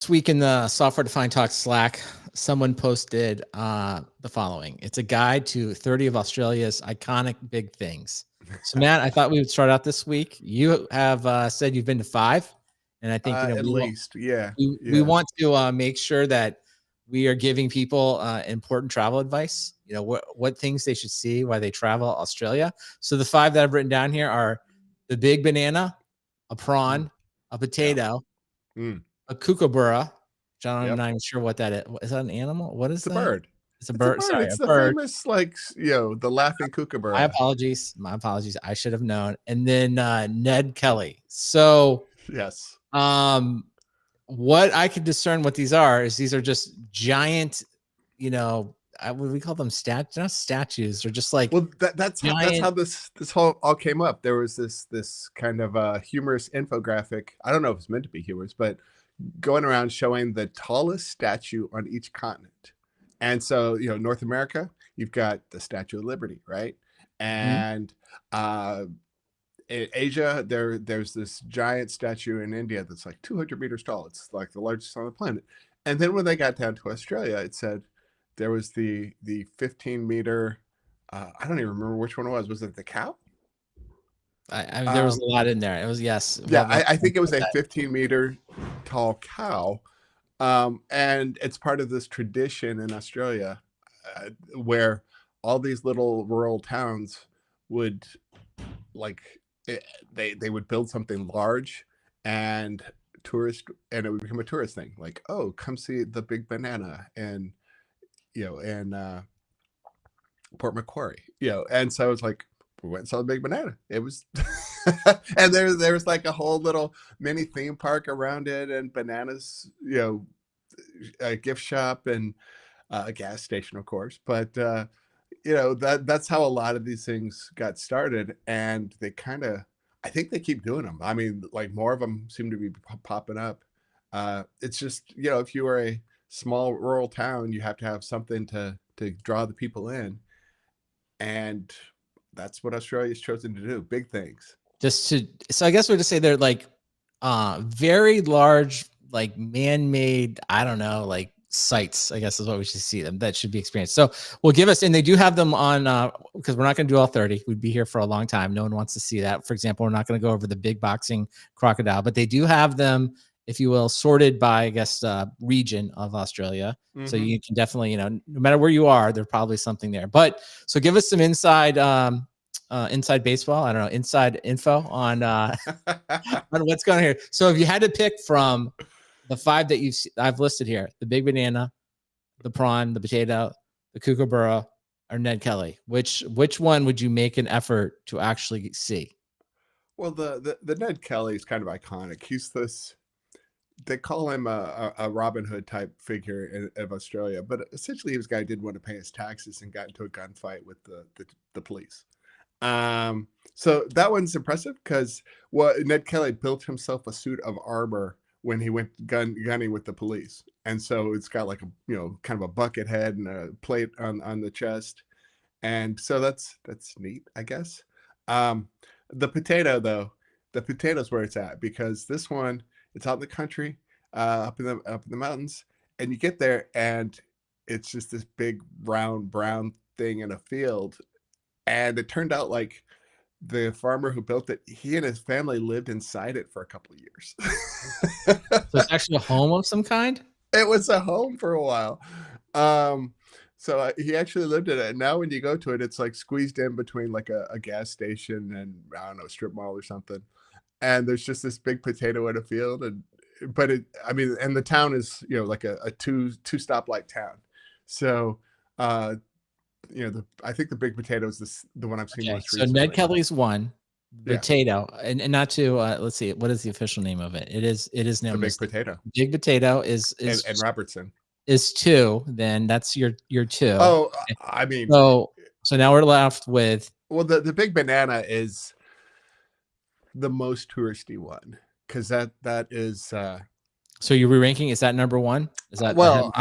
This week in the Software Defined Talk Slack, someone posted the following. It's a guide to 30 of Australia's iconic big things. So, Matt, I thought we would start out this week. You have said you've been to 5, and I think At least, yeah, we want to make sure that we are giving people important travel advice. You know what things they should see, why they travel Australia. So the 5 that I've written down here are the big banana, a prawn, a potato, a kookaburra, which I'm not even sure what that is. Is that an animal? What is it's a that? bird. It's a It's a bird. bird. Sorry, a It's the bird. famous, like, the laughing My kookaburra. apologies. My apologies. I should have known. And then Ned Kelly. So, Yes. what I could discern what these are is these are just giant, what we call them not statues. They're just like That's how this whole all came up. There was this kind of humorous infographic. I don't know if it's meant to be humorous, but going around showing the tallest statue on each continent. And so, North America, you've got the Statue of Liberty, right? And in Asia, there's this giant statue in India that's like 200 meters tall. It's like the largest on the planet. And then when they got down to Australia, it said there was the 15-meter. I don't even remember which one it was. Was it the cow? I mean, there was a lot in there. It was yes. Yeah, I think it was a 15-meter tall cow. And it's part of this tradition in Australia where all these little rural towns would they would build something large and it would become a tourist thing. Like, oh, come see the big banana and Port Macquarie. And so it's like we went and saw the big banana. It was and there was like a whole little mini theme park around it and bananas, a gift shop and a gas station, of course. But that's how a lot of these things got started, and I think they keep doing them. I mean, like, more of them seem to be popping up. It's just, if you are a small rural town, you have to have something to draw the people in, and that's what Australia's chosen to do. Big things. So I guess we're to say they're like very large, like man-made, I don't know, like sites, I guess is what we should see them that should be experienced. So we'll give us, and they do have them on because we're not going to do all 30. We'd be here for a long time. No one wants to see that. For example, we're not going to go over the big boxing crocodile, but they do have them, if you will, sorted by, I guess, region of Australia. So you can definitely, no matter where you are, there's probably something there. But so give us some inside baseball. I don't know, inside info on on what's going on here. So if you had to pick from the 5 that I've listed here, the big banana, the prawn, the potato, the kookaburra, or Ned Kelly, which one would you make an effort to actually see? Well, the Ned Kelly is kind of iconic. He's this, they call him a Robin Hood type figure of Australia, but essentially this guy didn't want to pay his taxes and got into a gunfight with the police. So that one's impressive because Ned Kelly built himself a suit of armor when he went gunning with the police, and so it's got like a kind of a bucket head and a plate on the chest, and so that's neat, I guess. The potato, though, the potato's where it's at, because this one, it's out in the country, up in the mountains, and you get there and it's just this big round brown thing in a field. And it turned out like the farmer who built it, he and his family lived inside it for a couple of years. So it's actually a home of some kind? It was a home for a while. So he actually lived in it. And now when you go to it, it's like squeezed in between like a gas station and, I don't know, a strip mall or something. And there's just this big potato in a field. And the town is, like a two stoplight town. So I think the big potato is the one I've seen most recently. So Ned Kelly's one potato, and not to let's see, what is the official name of it? It is known the as big potato. Big potato is and Robertson is 2. Then that's your 2. Oh, I mean, so now we're left with, well, the big banana is the most touristy one, because that is so you're re-ranking, is that number 1? Is that, well,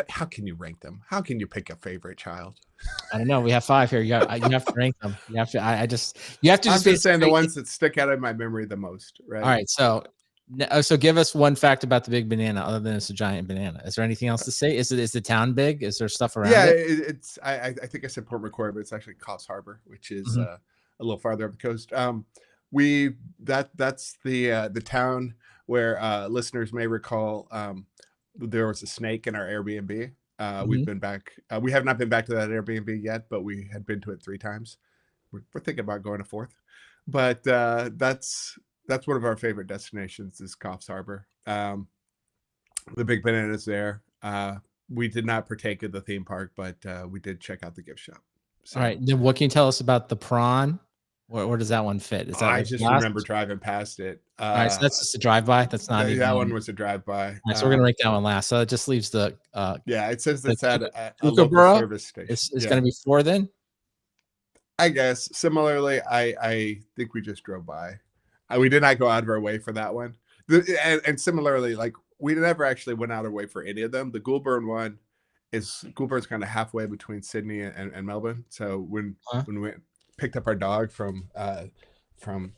how can you rank them? How can you pick a favorite child? I don't know. We have 5 here. You have to rank them. You have to. I just you have to I'm just just saying the basically. ones that stick out in my memory the most, All right? right. So give us one fact about the big banana, other than it's a giant banana. Is there anything else to say? Is the town big? Is there stuff around Yeah, it? it's I think I said Port McCoy, but it's actually Coffs Harbor, which is Mhm. a little farther up the coast. We that's the town where listeners may recall there was a snake in our Airbnb. We've Mhm. been back. We have not been back to that Airbnb yet, but we had been to it 3 times. We're thinking about going a fourth, but that's one of our favorite destinations is Coffs Harbor. The big bananas there. We did not partake of the theme park, but we did check out the gift shop. All So right. Then what can you tell us about the prawn? Where does that one fit? Is that I like just remember last? driving past it. All right. So that's just a drive by. That's not even. That All one was a drive by. right. So we're gonna rank that one last. So it just leaves Yeah, it says the it's at a local Kookaburra service station. is Yeah, gonna be 4 then. I guess. Similarly, I think we just drove by. We did not go out of our way for that one. And similarly, like we never actually went out of our way for any of them. The Goulburn one is Goulburn's kind of halfway between Sydney and Melbourne. So Huh? when we picked up our dog from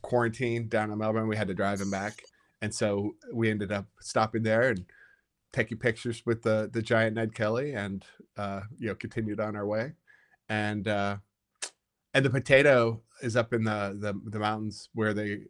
quarantine down in Melbourne, we had to drive him back, and so we ended up stopping there and taking pictures with the giant Ned Kelly, and continued on our way, and and the potato is up in the mountains where they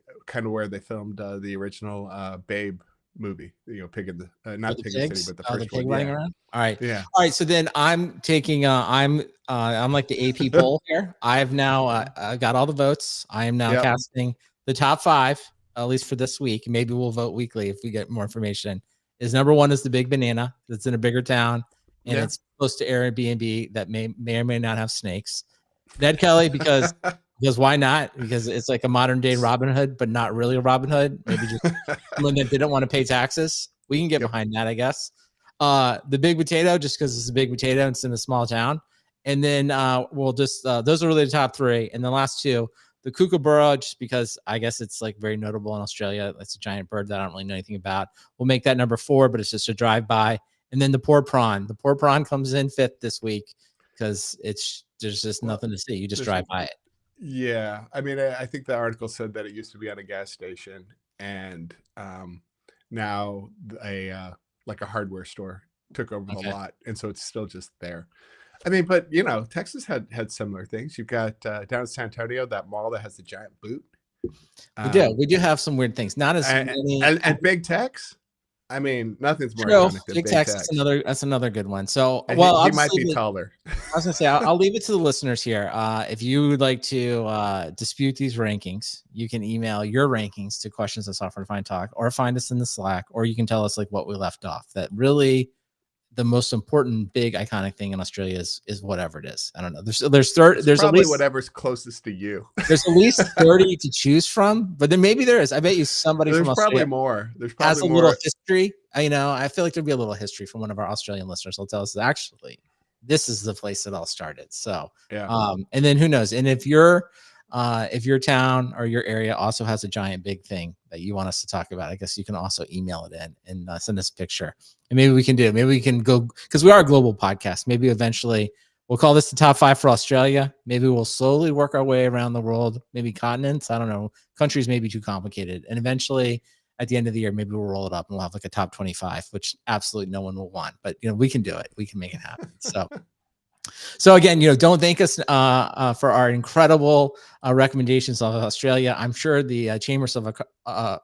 filmed the original Babe movie. Pig in the With not the Pig in the City, pigs? but the Oh, the first pig one. running Yeah, around? All right. yeah. All right, so then I'm taking, I'm like the AP poll here. I've now, got all the votes. I am now Yep. casting the top 5, at least for this week. Maybe we'll vote weekly if we get more information. Is number 1 is the big banana that's in a bigger town, and Yeah. it's close to Airbnb that may or may not have snakes. Ned Kelly, because why not? Because it's like a modern day Robin Hood, but not really a Robin Hood. Maybe just someone that didn't want to pay taxes. We can get Yep. behind that, I guess. The big potato, just because it's a big potato and it's in a small town. And then we'll just those are really the top 3. And the last 2, the kookaburra, just because I guess it's like very notable in Australia. It's a giant bird that I don't really know anything about. We'll make that number 4, but it's just a drive by. And then the poor prawn. The poor prawn comes in 5th this week because there's just Well, nothing to see. You just there's drive by it. yeah. I mean, I think the article said that it used to be on a gas station, and now like a hardware store took over the Okay. lot, and so it's still just there. I mean, but Texas had similar things. You've got down in San Antonio that mall that has the giant boot. We do. Um, We do have some weird things. Not as many. and Big Tex. I mean, nothing's more True. iconic than Big Big Tex, Tex. that's another good one. So, And well, he I'll just might leave be it. taller. I was gonna say I'll leave it to the listeners here. If you would like to dispute these rankings, you can email your rankings to questions at Software Defined Talk, or find us in the Slack, or you can tell us like what we left off. That really the most important big iconic thing in Australia is whatever it is. I don't know. It's There's at probably least whatever's closest to you. 30 to choose from, but then maybe there is. I bet you somebody from There's probably Australia more. There's has probably a little more. history. I feel like there'd be a little history from one of our Australian listeners. They'll tell us that actually this is the place it all started. So, Yeah. And then who knows? And if your town or your area also has a giant big thing that you want us to talk about, I guess you can also email it in and send us a picture. And maybe we can do it. Maybe we can go because we are a global podcast. Maybe eventually we'll call this the top 5 for Australia. Maybe we'll slowly work our way around the world, maybe continents. I don't know. Countries may be too complicated. And eventually at the end of the year, maybe we'll roll it up and we'll have like a top 25, which absolutely no one will want. But we can do it. We can make it happen. So again, don't thank us for our incredible recommendations of Australia. I'm sure the Chambers of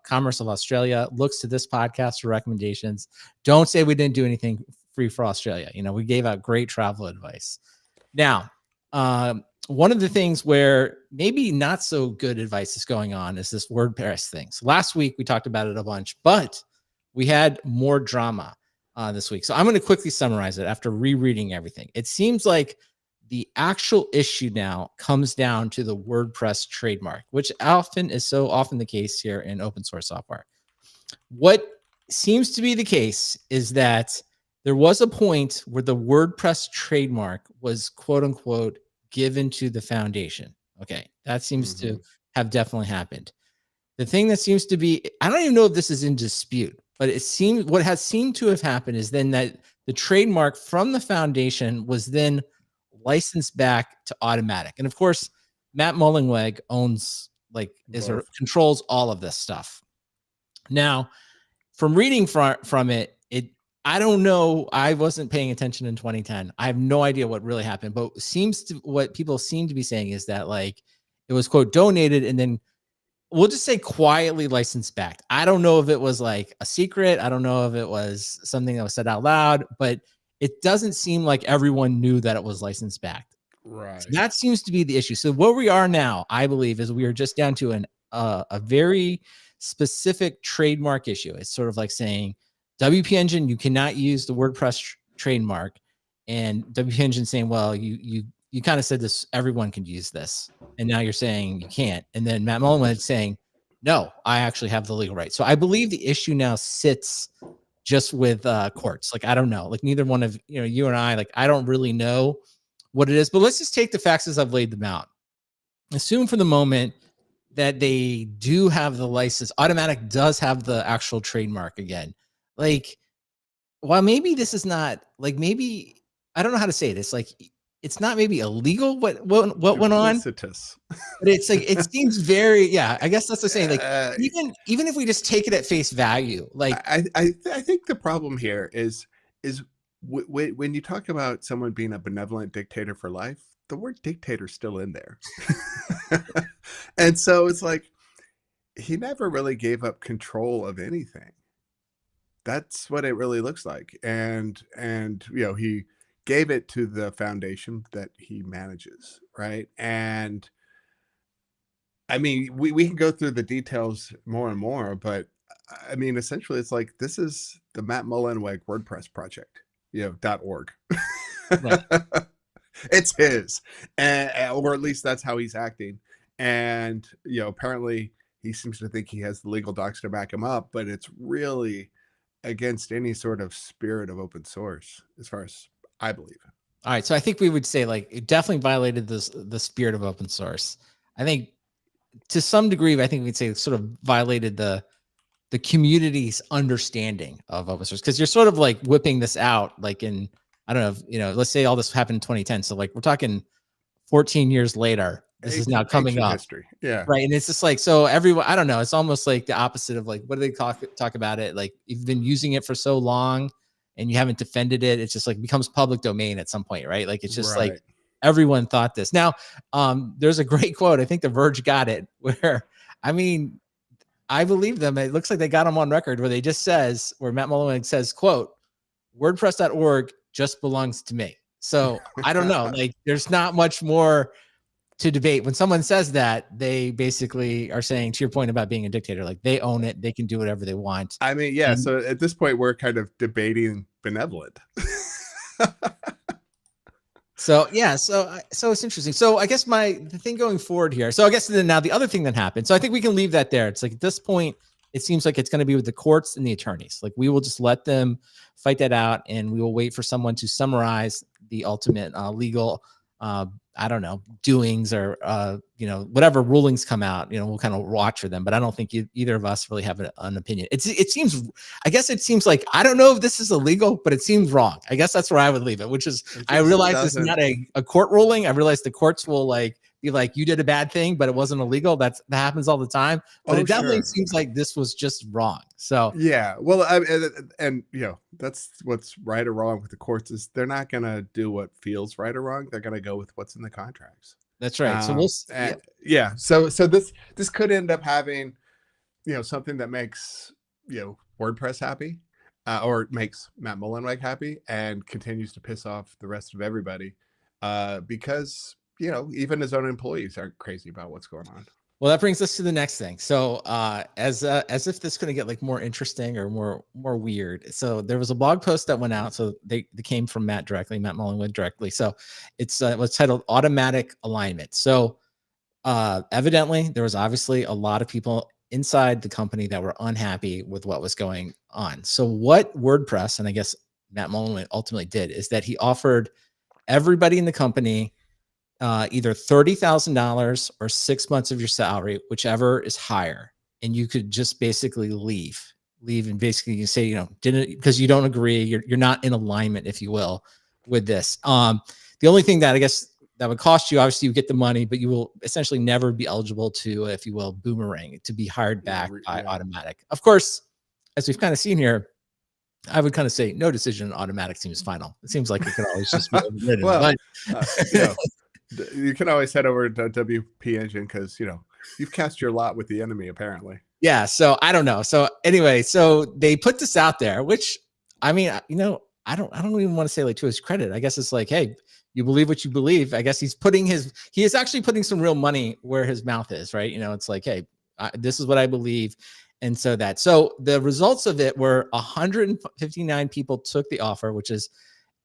Commerce of Australia looks to this podcast for recommendations. Don't say we didn't do anything free for Australia. We gave out great travel advice. Now, one of the things where maybe not so good advice is going on is this WordPress thing. So last week we talked about it a bunch, but we had more drama this week. So I'm going to quickly summarize it after rereading everything. It seems like the actual issue now comes down to the WordPress trademark, which is so often the case here in open source software. What seems to be the case is that there was a point where the WordPress trademark was quote unquote given to the foundation. Okay, that seems to have definitely happened. The thing that seems to be, I don't even know if this is in dispute, but what has seemed to have happened is then that the trademark from the foundation was then licensed back to Automatic. And of course, Matt Mullenweg owns controls all of this stuff. Now, from reading from it, I don't know. I wasn't paying attention in 2010. I have no idea what really happened, but what people seem to be saying is that like it was quote donated and then we'll just say quietly licensed back. I don't know if it was like a secret. I don't know if it was something that was said out loud, but it doesn't seem like everyone knew that it was licensed back. Right. So that seems to be the issue. So where we are now, I believe, is we are just down to a very specific trademark issue. It's sort of like saying WP Engine, you cannot use the WordPress trademark, and WP Engine saying, well, you kind of said this, everyone can use this, and now you're saying you can't. And then Matt Mullen is saying, no, I actually have the legal right. So I believe the issue now sits just with courts. Like I don't know, like neither one of you and I, like I don't really know what it is, but let's just take the facts as I've laid them out. Assume for the moment that they do have the license. Automatic does have the actual trademark again. Like, well, maybe this is not like, maybe, I don't know how to say this. Like, it's not maybe illegal what went on, but it's like, it seems very, yeah, I guess that's the saying. Like, even if we just take it at face value, like, I think the problem here is when you talk about someone being a benevolent dictator for life, the word dictator is still in there. And so it's like, he never really gave up control of anything. That's what it really looks like. And he gave it to the foundation that he manages, right? And I mean, we can go through the details more and more, but I mean, essentially it's like, this is the Matt Mullenweg WordPress project, .org. Right. It's his, or at least that's how he's acting. And apparently he seems to think he has the legal docs to back him up, but it's really against any sort of spirit of open source, as far as I believe. All right, so I think we would say like it definitely violated the spirit of open source. I think to some degree, I think we'd say it sort of violated the community's understanding of open source, because you're sort of like whipping this out like in, I don't know, let's say all this happened in 2010. So like we're talking 14 years later, this is now coming up. History. Yeah. Right. And it's just like, so everyone, I don't know, it's almost like the opposite of like, what do they talk about it? Like you've been using it for so long and you haven't defended it. It's just like becomes public domain at some point, right? Like, it's just like everyone thought this. Now, there's a great quote. I think The Verge got it where, I mean, I believe them. It looks like they got them on record where they just says, where Matt Mullenweg says, quote, WordPress.org just belongs to me. So I don't know, like there's not much more to debate. When someone says that, they basically are saying, to your point about being a dictator, like they own it, they can do whatever they want. I mean, yeah. And so at this point, we're kind of debating benevolent. So yeah, so it's interesting. So I guess the thing going forward here. So I guess now the other thing that happened. So I think we can leave that there. It's like at this point, it seems like it's going to be with the courts and the attorneys. Like we will just let them fight that out, and we will wait for someone to summarize the ultimate legal, I don't know, doings or whatever rulings come out. We'll kind of watch for them. But I don't think either of us really have an opinion. It seems like, I don't know if this is illegal, but it seems wrong. I guess that's where I would leave it. Which is, I realize it's not a court ruling. I realize the courts will be like, you did a bad thing, but it wasn't illegal. That happens all the time. But it definitely seems like this was just wrong. So yeah, well, and that's what's right or wrong with the courts is they're not going to do what feels right or wrong. They're going to go with what's in the contracts. That's right. So So this could end up having something that makes WordPress happy, or makes Matt Mullenweg happy, and continues to piss off the rest of everybody, because even his own employees aren't crazy about what's going on. Well, that brings us to the next thing. So as if this couldn't get like more interesting or more weird. So there was a blog post that went out. So they came from Matt Mullenweg directly. So it was titled Automatic Alignment. So evidently there was obviously a lot of people inside the company that were unhappy with what was going on. So what WordPress, and I guess Matt Mullenweg ultimately did, is that he offered everybody in the company either $30,000 or 6 months of your salary, whichever is higher, and you could just basically leave. leave, and basically you say, didn't, because you don't agree, you're not in alignment, if you will, with this. The only thing that I guess that would cost you, obviously you get the money, but you will essentially never be eligible to, if you will, boomerang, to be hired back by automatic. Of course, as we've kind of seen here, I would kind of say no decision on automatic seems final. It seems like it could always just be overridden. Well, but you can always head over to WP Engine because you've cast your lot with the enemy apparently. yeah, so I don't know. So anyway, so they put this out there, which I mean, I don't even want to say like to his credit. I guess it's like, hey, you believe what you believe. I guess he is actually putting some real money where his mouth is, right? It's like, hey, this is what I believe. And so the results of it were 159 people took the offer, which is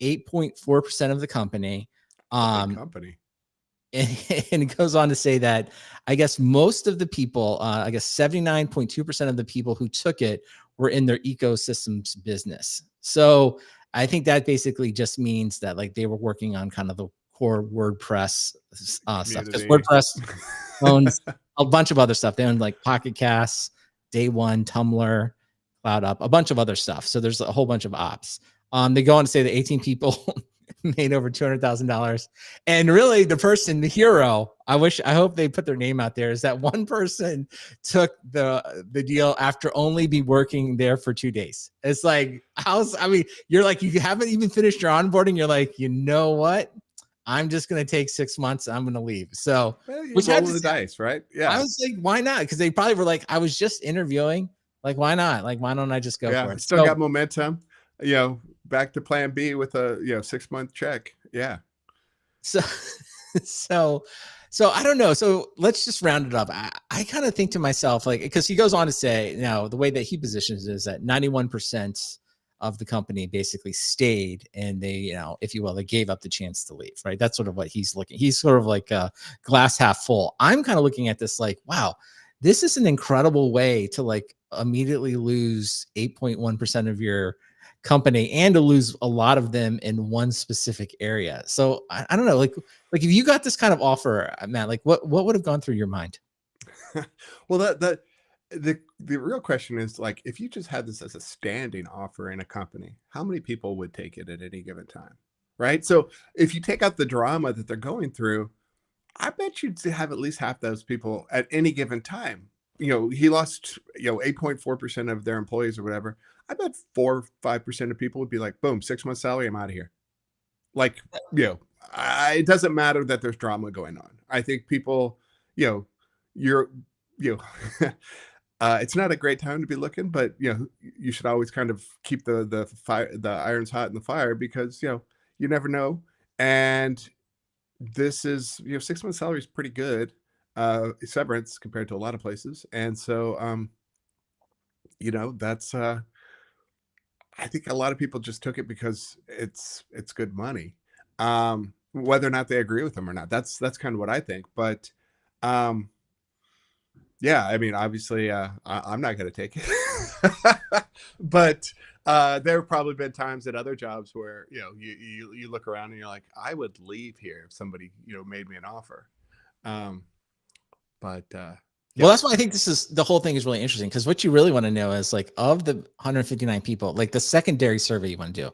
8.4% of the company. Company. And it goes on to say that I guess most of the people, I guess 79.2% of the people who took it were in their ecosystems business. So I think that basically just means that like they were working on kind of the core WordPress stuff, because WordPress owns a bunch of other stuff. They own like Pocket Casts, Day One, Tumblr, Cloud Up, a bunch of other stuff. So there's a whole bunch of ops. They go on to say that 18 people made over $200,000. And really the hero, I hope they put their name out there, is that one person took the deal after only be working there for 2 days. It's like, you're like, you haven't even finished your onboarding. You're like, you know what? I'm just going to take 6 months. I'm going to leave. So, which had the dice, right? Yeah. I was like, why not? Because they probably were like, I was just interviewing. Like, why not? Like, why don't I just go for it? Still got momentum. Back to plan B with a 6-month check. Yeah. So I don't know. So let's just round it up. I kind of think to myself, like, because he goes on to say, the way that he positions it is that 91% of the company basically stayed, and they, if you will, they gave up the chance to leave, right? That's sort of what he's looking. He's sort of like a glass half full. I'm kind of looking at this like, wow, this is an incredible way to like immediately lose 8.1% of your company and to lose a lot of them in one specific area. So I don't know, like if you got this kind of offer, Matt, like what would have gone through your mind? Well, the real question is, like, if you just had this as a standing offer in a company, how many people would take it at any given time, right? So if you take out the drama that they're going through, I bet you'd have at least half those people at any given time. He lost 8.4% of their employees or whatever. I bet 4 or 5% of people would be like, boom, 6 months salary, I'm out of here. Like, it doesn't matter that there's drama going on. I think people, it's not a great time to be looking, but you should always kind of keep the irons hot in the fire, because you never know. And this is 6 months salary is pretty good severance compared to a lot of places. And so that's I think a lot of people just took it because it's good money, whether or not they agree with them or not. That's kind of what I think. But yeah, I mean, obviously I'm not going to take it. But there have probably been times at other jobs where you look around and you're like, I would leave here if somebody made me an offer. But well, that's why I think the whole thing is really interesting, because what you really want to know is, like, of the 159 people, like the secondary survey you want to do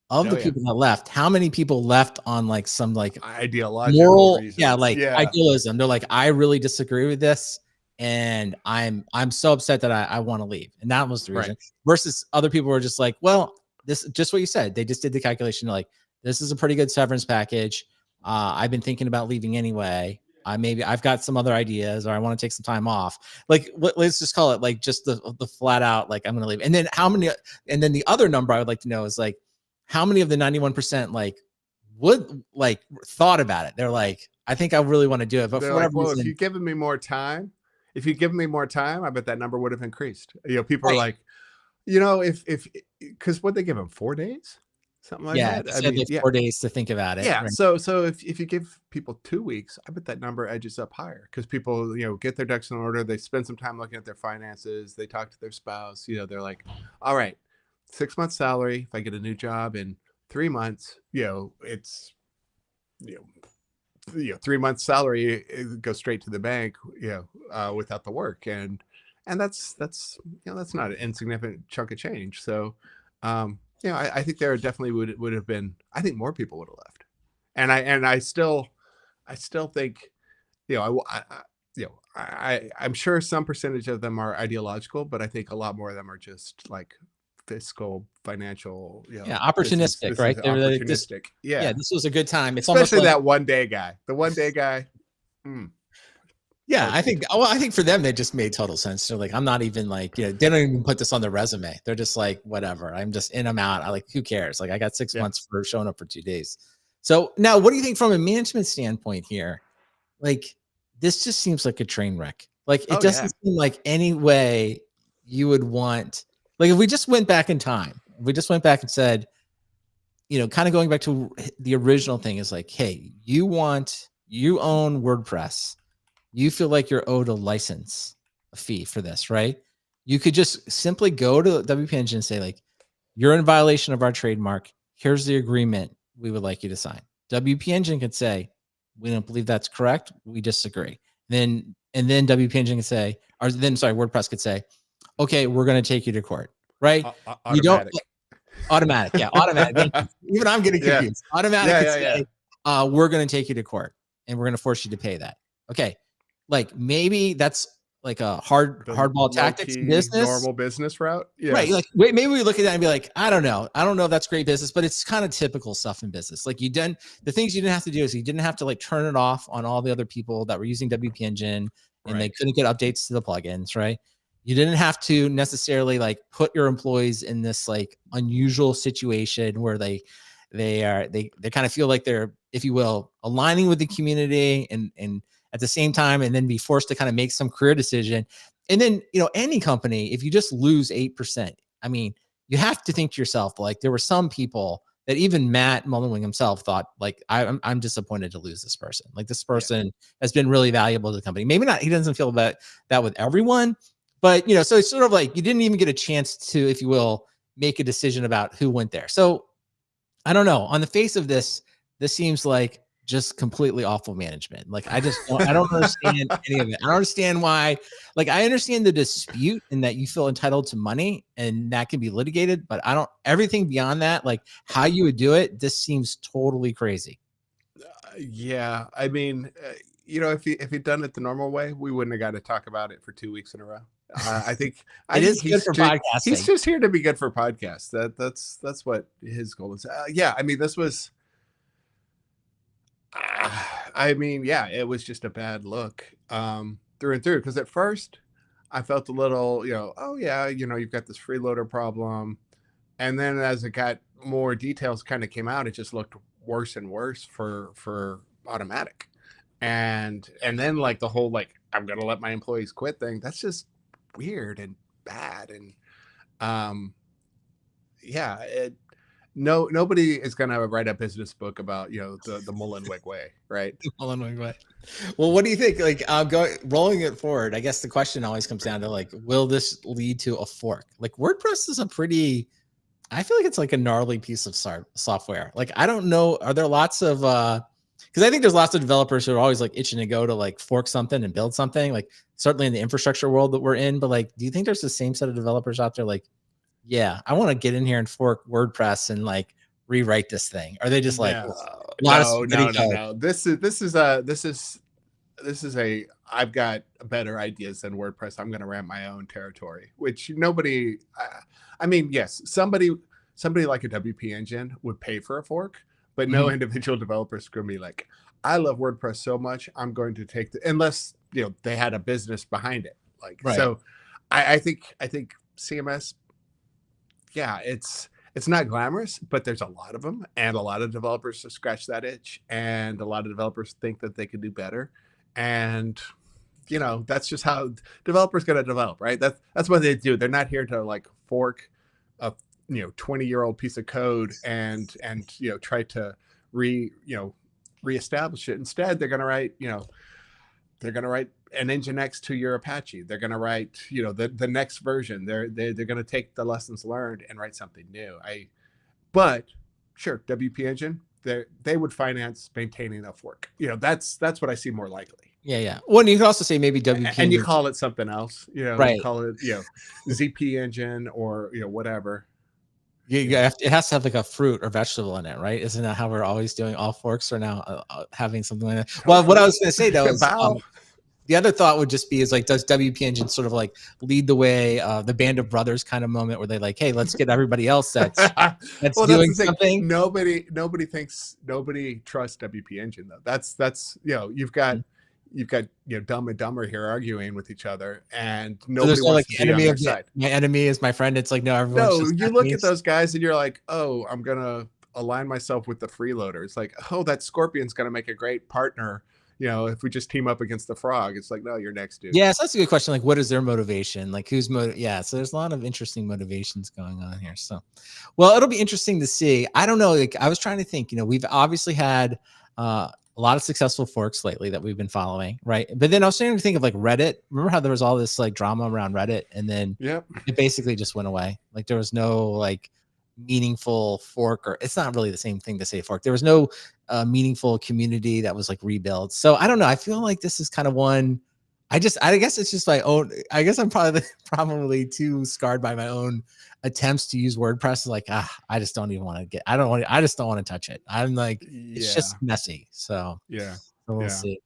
of the people that left, how many people left on like some like ideological moral reasons. Idealism. They're like, I really disagree with this, and I'm so upset that I want to leave. And that was the reason. Right. Versus other people were just like, well, this just what you said. They just did the calculation, like, this is a pretty good severance package. I've been thinking about leaving anyway. Maybe I've got some other ideas, or I want to take some time off. Like, let's just call it like just the flat out, like, I'm going to leave. And then the other number I would like to know is, like, how many of the 91% like would like thought about it? They're like, I think I really want to do it, but for whatever reason, if you've given me more time, I bet that number would have increased. People are like, if because what they give them 4 days, something like that. I mean, 4 days to think about it. Yeah. Right? So if you give people 2 weeks, I bet that number edges up higher, because people, get their ducks in order. They spend some time looking at their finances. They talk to their spouse. They're like, all right, 6 months salary. If I get a new job in 3 months, it's 3 months salary, it goes straight to the bank, without the work. And and that's that's not an insignificant chunk of change. So, I think there definitely would have been. I think more people would have left, and I still think I'm sure some percentage of them are ideological, but I think a lot more of them are just like fiscal, financial. Yeah, This is opportunistic, this is right? They're like this. opportunistic. Yeah, Yeah, this was a good time. It's almost especially like that one day guy. The one day guy. Mm, yeah, I think perfect. well, I think for them that just made total sense. They're like, I'm not even like, they don't even put this on their resume. They're just like, whatever. I'm just in, I'm out. I like, who cares? Like, I got 6 Yeah. months for showing up for 2 days. So now what do you think from a management standpoint here? Like, this just seems like a train wreck. Like, it Oh doesn't yeah. seem like any way you would want, like, if we just went back in time, if we just went back and said, kind of going back to the original thing is like, hey, you own WordPress, you feel like you're owed a license, a fee for this, right? You could just simply go to WP Engine and say, like, you're in violation of our trademark. Here's the agreement we would like you to sign. WP Engine could say, we don't believe that's correct. We disagree. And then WP Engine could say, or then sorry, WordPress could say, okay, we're going to take you to court, right? You don't Automatic. automatic, yeah, automatic. Thank you. Even I'm getting Yeah. confused. Automatic Yeah. could Yeah. Yeah. say, we're going to take you to court and we're going to force you to pay that. Okay, like maybe that's like a The hardball low tactics in key business, normal business route. right? Yes. Like maybe we look at that and be like, I don't know if that's great business, but it's kind of typical stuff in business. Like the things you didn't have to do is you didn't have to like turn it off on all the other people that were using WP Engine and they Right. couldn't get updates to the plugins, right? You didn't have to necessarily like put your employees in this like unusual situation where they kind of feel like they're, if you will, aligning with the community and at the same time, and then be forced to kind of make some career decision. And then, any company, if you just lose 8%, I mean, you have to think to yourself, like, there were some people that even Matt Mullenweg himself thought, like, I'm disappointed to lose this person. Like, this Yeah. person has been really valuable to the company. Maybe not, he doesn't feel about that with everyone, but, so it's sort of like you didn't even get a chance to, if you will, make a decision about who went there. So I don't know. On the face of this seems like just completely awful management. Like I don't understand any of it. I don't understand why. Like I understand the dispute and that you feel entitled to money and that can be litigated, but I don't, everything beyond that, like how you would do it, this seems totally crazy. Yeah. I mean, if he'd done it the normal way, we wouldn't have got to talk about it for 2 weeks in a row. I think I It think is good for he's podcasting. just here to be good for podcasts. That's what his goal is. Yeah, I mean, this was. I mean, yeah, it was just a bad look through and through. Because at first, I felt a little, oh yeah, you've got this freeloader problem, and then as it got more details kind of came out, it just looked worse and worse for automatic, and then like the whole like I'm gonna let my employees quit thing. That's just weird and bad, and um, yeah, no, nobody is gonna write a business book about the Mullenweg way, right? Hold on, wait, wait. Well, what do you think? Like, rolling it forward. I guess the question always comes down to like, will this lead to a fork? Like, WordPress is a pretty, I feel like it's like a gnarly piece of software. Like, I don't know. Are there lots of, because I think there's lots of developers who are always like itching to go to like fork something and build something, like certainly in the infrastructure world that we're in. But like, do you think there's the same set of developers out there? Like, yeah, I want to get in here and fork WordPress and like rewrite this thing. Are they just like, No, a lot of no, spaghetti no, no, code? no. This is a I've got better ideas than WordPress. I'm going to run my own territory, which nobody. I mean, yes, somebody like a WP Engine would pay for a fork, but no Mhm. individual developer is going to be like, I love WordPress so much, I'm going to take unless they had a business behind it. Like Right. so, I think CMS, yeah, it's not glamorous, but there's a lot of them, and a lot of developers have scratched that itch, and a lot of developers think that they could do better, and that's just how developers got to develop, right? That's what they do. They're not here to like fork a 20-year-old piece of code and try to reestablish it. Instead, they're going to write an Nginx to your Apache. They're going to write, the next version. They're going to take the lessons learned and write something new. But sure, WP Engine, they would finance maintaining a fork. That's what I see more likely. Yeah. Well, and you can also say maybe WP And you engine, call it something else, you know, you right? call it, you know, ZP engine or, you know, whatever, you know. It has to have like a fruit or vegetable in it, right? Isn't that how we're always doing? All forks are now having something like that. Well, what I Tofu, was going to say though is bao. the other thought would just be is like, does WP Engine sort of like lead the way, the Band of Brothers kind of moment where they like, hey, let's get everybody else that's Well, that's doing the thing. something. Nobody trusts WP engine though. That's, you know, you've got, you know, Dumb and Dumber here arguing with each other, and So nobody there's no wants like to the be on enemy their of side. my enemy is my friend. It's like, no, everyone's No, just you look at enemies. those guys and you're like, oh, I'm gonna align myself with the freeloader. It's like, oh, that Scorpion's gonna make a great partner. You know, if we just team up against the Frog, it's like, no, you're next, dude. Yeah, so that's a good question. Like, what is their motivation? Like, who's yeah. So there's a lot of interesting motivations going on here. So, well, it'll be interesting to see. I don't know. Like, I was trying to think. You know, we've obviously had a lot of successful forks lately that we've been following, right? But then I was starting to think of like Reddit. Remember how there was all this like drama around Reddit, and then Yep. it basically just went away. Like, there was no like meaningful fork, or it's not really the same thing to say fork. There was no meaningful community that was like rebuilt. So I don't know. I feel like this is kind of one. I guess it's just my own. I guess I'm probably too scarred by my own attempts to use WordPress. Like, I just don't even want to get. I just don't want to touch it. I'm like, it's Yeah. just messy. So Yeah. we'll Yeah. see.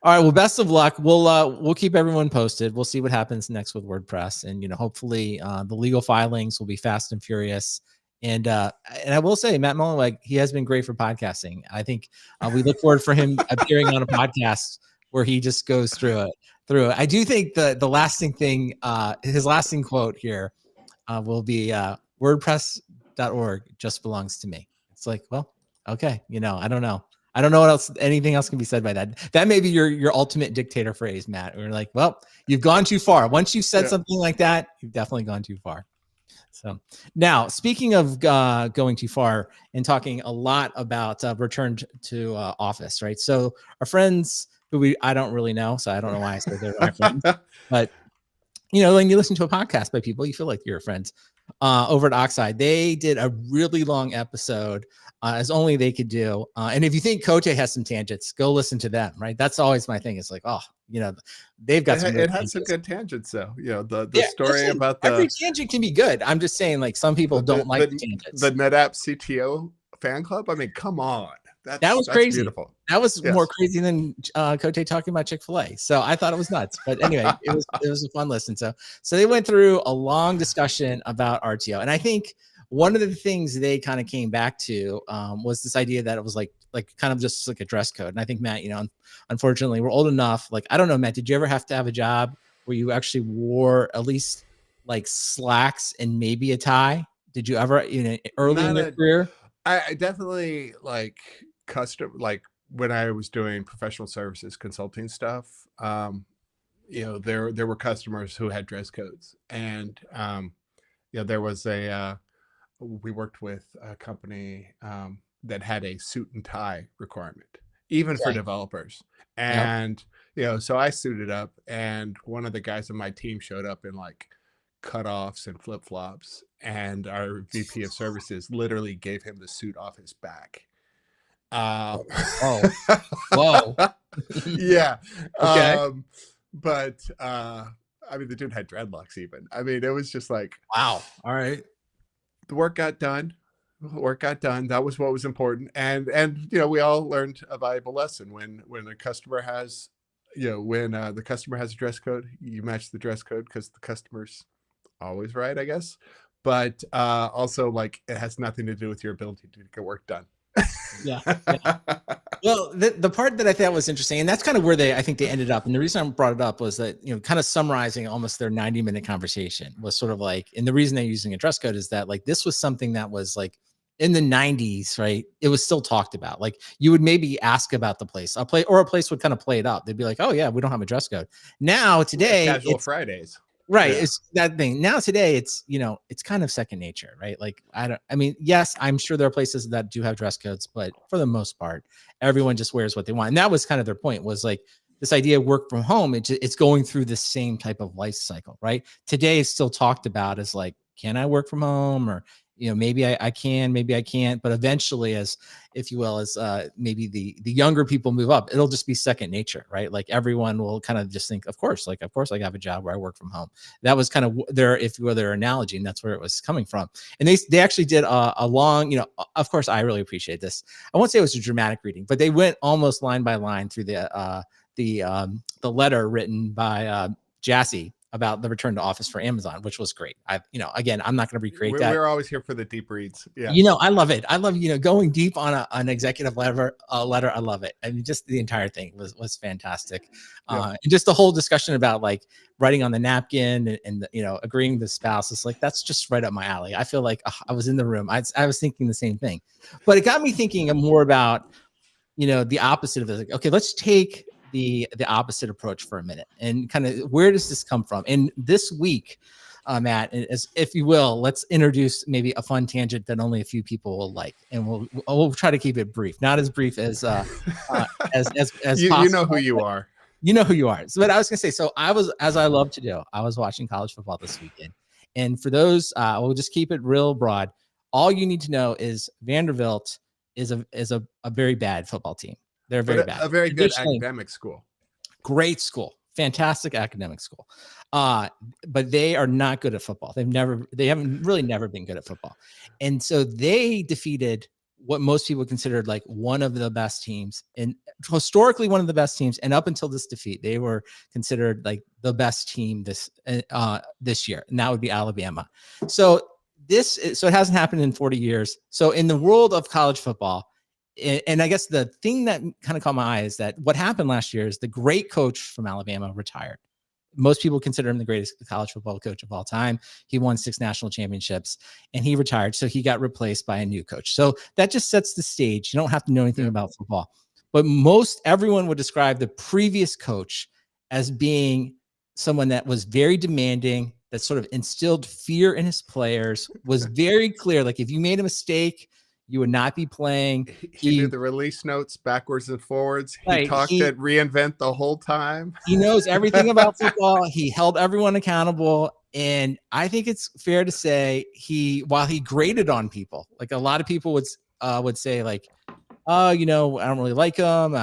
All right. Well, best of luck. We'll keep everyone posted. We'll see what happens next with WordPress, and hopefully the legal filings will be fast and furious. And I will say, Matt Mullen, like, he has been great for podcasting. I think we look forward for him appearing on a podcast where he just goes through it. I do think the lasting thing, his lasting quote here, will be WordPress.org just belongs to me. It's like, well, okay, I don't know. I don't know what else. Anything else can be said by that. That may be your ultimate dictator phrase, Matt. We're like, well, you've gone too far. Once you've said something like that, you've definitely gone too far. So now, speaking of going too far and talking a lot about return to office, right? So our friends who I don't really know, so I don't know why I said they're my friends, but when you listen to a podcast by people, you feel like you're friends. Over at Oxide, they did a really long episode, as only they could do. And if you think Cote has some tangents, go listen to them, right? That's always my thing. It's like, they've got some. It had some good tangents, though. The story listen, about every tangent can be good. I'm just saying, like, some people don't like the tangents. The NetApp CTO fan club. I mean, come on. That was crazy. Beautiful. That was more crazy than Cote talking about Chick-fil-A. So I thought it was nuts. But anyway, it was a fun listen. So they went through a long discussion about RTO. And I think one of the things they kind of came back to was this idea that it was like kind of just like a dress code. And I think, Matt, unfortunately, we're old enough. Like, I don't know, Matt, did you ever have to have a job where you actually wore at least like slacks and maybe a tie? Did you ever, early in your career? I definitely like when I was doing professional services consulting stuff, there were customers who had dress codes, and there was we worked with a company that had a suit and tie requirement, even for developers. And so I suited up, and one of the guys on my team showed up in like cutoffs and flip-flops, and our VP of services literally gave him the suit off his back. Whoa. Yeah. Okay. But I mean, the dude had dreadlocks even. I mean, it was just like, wow. All right. The work got done. That was what was important. And we all learned a valuable lesson when a customer has, when the customer has a dress code, you match the dress code because the customer's always right, I guess. But also, like, it has nothing to do with your ability to get work done. Yeah. Well, the part that I thought was interesting, and that's kind of where I think they ended up. And the reason I brought it up was that, kind of summarizing almost their 90-minute conversation was sort of like, and the reason they're using a dress code is that like, this was something that was like in the 90s, right? It was still talked about. Like, you would maybe ask about the place, a place would kind of play it up. They'd be like, oh yeah, we don't have a dress code. Now today, casual Fridays. Right. Yeah. It's that thing. Now today it's, it's kind of second nature, right? Like, yes, I'm sure there are places that do have dress codes, but for the most part, everyone just wears what they want. And that was kind of their point, was like this idea of work from home. It's going through the same type of life cycle, right? Today is still talked about as like can I work from home? Or, maybe I can, maybe I can't. But eventually, as if you will, as maybe the younger people move up, it'll just be second nature, right? Like everyone will kind of just think, of course I have a job where I work from home. That was kind of their, if you will, their analogy, and that's where it was coming from. And they actually did a long, of course, I really appreciate this. I won't say it was a dramatic reading, but they went almost line by line through the letter written by Jassy about the return to office for Amazon, which was great. Again, I'm not going to recreate that. We're always here for the deep reads. Yeah. I love it. I love, going deep on an executive letter. I love it. I mean, just the entire thing was fantastic. And just the whole discussion about like writing on the napkin and agreeing with the spouse is like, that's just right up my alley. I feel like I was in the room. I was thinking the same thing, but it got me thinking more about, the opposite of it. Like, okay, let's take the opposite approach for a minute and kind of where does this come from? And this week, Matt, as if you will, let's introduce maybe a fun tangent that only a few people will like, and we'll try to keep it brief, not as brief as as possible. You know who you are. You know who you are. So, but I was gonna say, so I was, as I love to do, I was watching college football this weekend, and for those, we'll just keep it real broad. All you need to know is Vanderbilt is a very bad football team. They're very bad. A very good academic school. Great school. Fantastic academic school. But they are not good at football. They haven't really never been good at football. And so they defeated what most people considered like one of the best teams, and historically one of the best teams. And up until this defeat, they were considered like the best team this year. And that would be Alabama. So it hasn't happened in 40 years. So in the world of college football, and I guess the thing that kind of caught my eye is that what happened last year is the great coach from Alabama retired. Most people consider him the greatest college football coach of all time. He won 6 national championships and he retired. So he got replaced by a new coach. So that just sets the stage. You don't have to know anything about football, but everyone would describe the previous coach as being someone that was very demanding, that sort of instilled fear in his players, was very clear. Like if you made a mistake, you would not be playing. He knew the release notes backwards and forwards. He talked at reInvent the whole time. He knows everything about football. He held everyone accountable. And I think it's fair to say while he graded on people, like a lot of people would say like, oh, I don't really like him.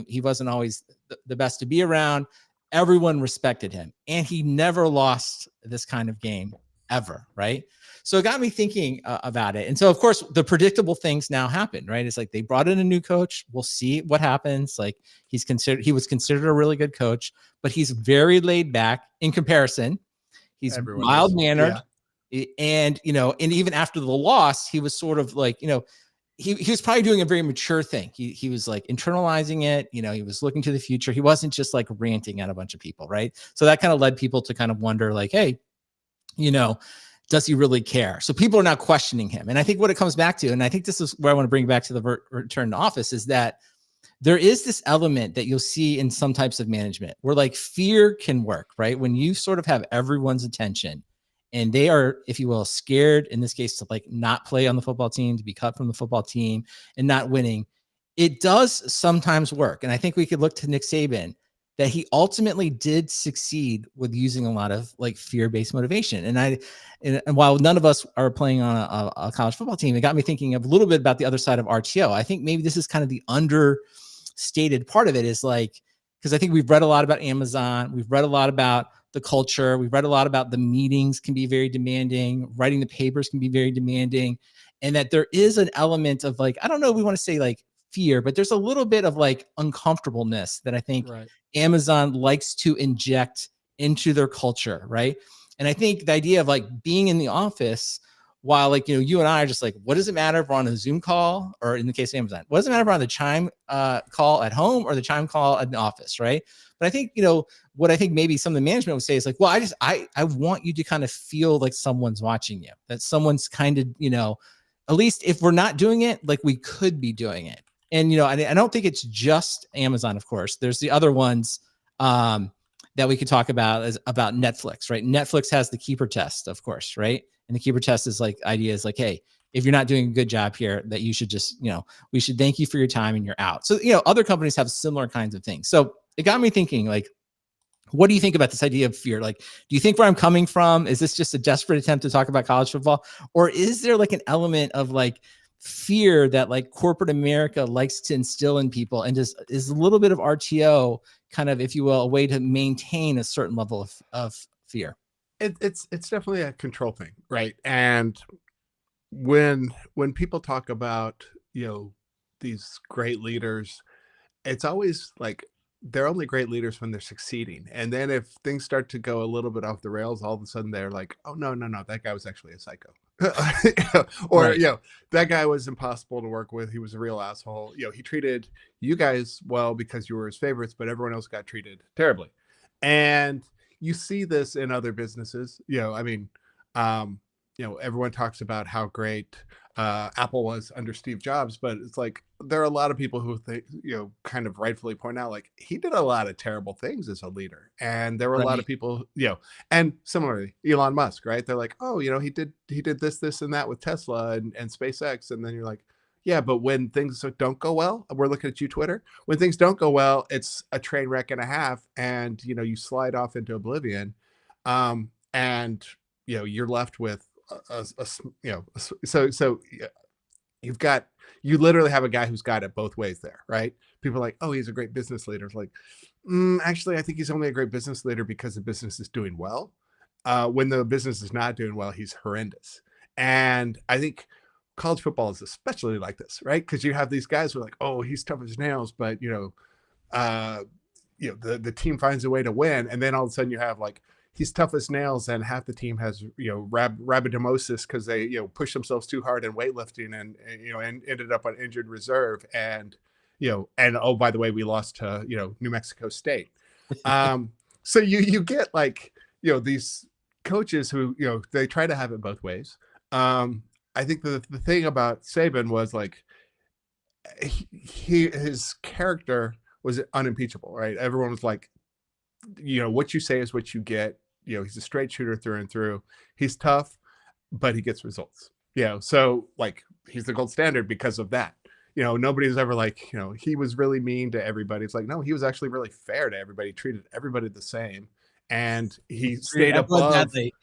He wasn't always the best to be around. Everyone respected him. And he never lost this kind of game ever, right? So it got me thinking about it. And so, of course, the predictable things now happen, right? It's like they brought in a new coach. We'll see what happens. Like he was considered a really good coach, but he's very laid back in comparison. He's mild-mannered. Yeah. And, and even after the loss, he was sort of like, he was probably doing a very mature thing. He was like internalizing it. He was looking to the future. He wasn't just like ranting at a bunch of people, right? So that kind of led people to kind of wonder like, hey, does he really care? So people are now questioning him. And I think what it comes back to, and I think this is where I want to bring back to the return to office, is that there is this element that you'll see in some types of management where like fear can work, right? When you sort of have everyone's attention and they are, if you will, scared in this case to like not play on the football team, to be cut from the football team and not winning, it does sometimes work. And I think we could look to Nick Saban, that he ultimately did succeed with using a lot of like fear-based motivation. And while none of us are playing on a college football team, it got me thinking a little bit about the other side of RTO. I think maybe this is kind of the understated part of it, is like, because I think we've read a lot about Amazon. We've read a lot about the culture. We've read a lot about the meetings can be very demanding. Writing the papers can be very demanding. And that there is an element of like, I don't know if we want to say like fear, but there's a little bit of like uncomfortableness that I think Amazon likes to inject into their culture, right? And I think the idea of like being in the office, while like, you and I are just like, what does it matter if we're on a Zoom call, or in the case of Amazon, what does it matter if we're on the Chime call at home or the Chime call at the office, right? But I think, what I think maybe some of the management would say is like, well, I want you to kind of feel like someone's watching you, that someone's kind of, at least if we're not doing it, like we could be doing it. And, I don't think it's just Amazon, of course. There's the other ones that we could talk about about Netflix, right? Netflix has the keeper test, of course, right? And the keeper test is like, idea is like, hey, if you're not doing a good job here, that you should just, we should thank you for your time and you're out. So, other companies have similar kinds of things. So it got me thinking like, What do you think about this idea of fear? Like, do you think where I'm coming from, is this just a desperate attempt to talk about college football? Or is there like an element of like fear that like corporate America likes to instill in people, and just is a little bit of RTO kind of, if you will, a way to maintain a certain level of fear? It's definitely a control thing, right? And when people talk about, these great leaders, it's always like they're only great leaders when they're succeeding. And then if things start to go a little bit off the rails, all of a sudden they're like, oh no, no, no, that guy was actually a psycho. Or, Right. that guy was impossible to work with. He was a real asshole. He treated you guys well because you were his favorites, but everyone else got treated terribly. And you see this in other businesses. I mean, um, everyone talks about how great Apple was under Steve Jobs, but it's like there are a lot of people who think, kind of rightfully point out, like he did a lot of terrible things as a leader, and there were a lot of Right. people, and similarly, Elon Musk, right? They're like, oh, he did this, and that with Tesla and SpaceX, and then you're like, yeah, but when things don't go well, we're looking at you, Twitter. When things don't go well, it's a train wreck and a half, and you slide off into oblivion, and you're left with so you've got you literally have a guy who's got it both ways there, right? People are like, oh, he's a great business leader. It's like, actually, I think he's only a great business leader because the business is doing well. When the business is not doing well, he's horrendous. And I think college football is especially like this, right? Because you have these guys who are like, oh, he's tough as nails, but uh, the team finds a way to win, and then all of a sudden you have like he's tough as nails, and half the team has rabidomosis because they push themselves too hard in weightlifting, and ended up on injured reserve, and oh, by the way, we lost to New Mexico State. So you get like these coaches who they try to have it both ways. I think the thing about Saban was like his character was unimpeachable, right? Everyone was like, what you say is what you get. He's a straight shooter through and through. He's tough, but he gets results. So like he's the gold standard because of that. Nobody's ever like, he was really mean to everybody. It's like, no, he was actually really fair to everybody, treated everybody the same. And he stayed Everyone above. badly.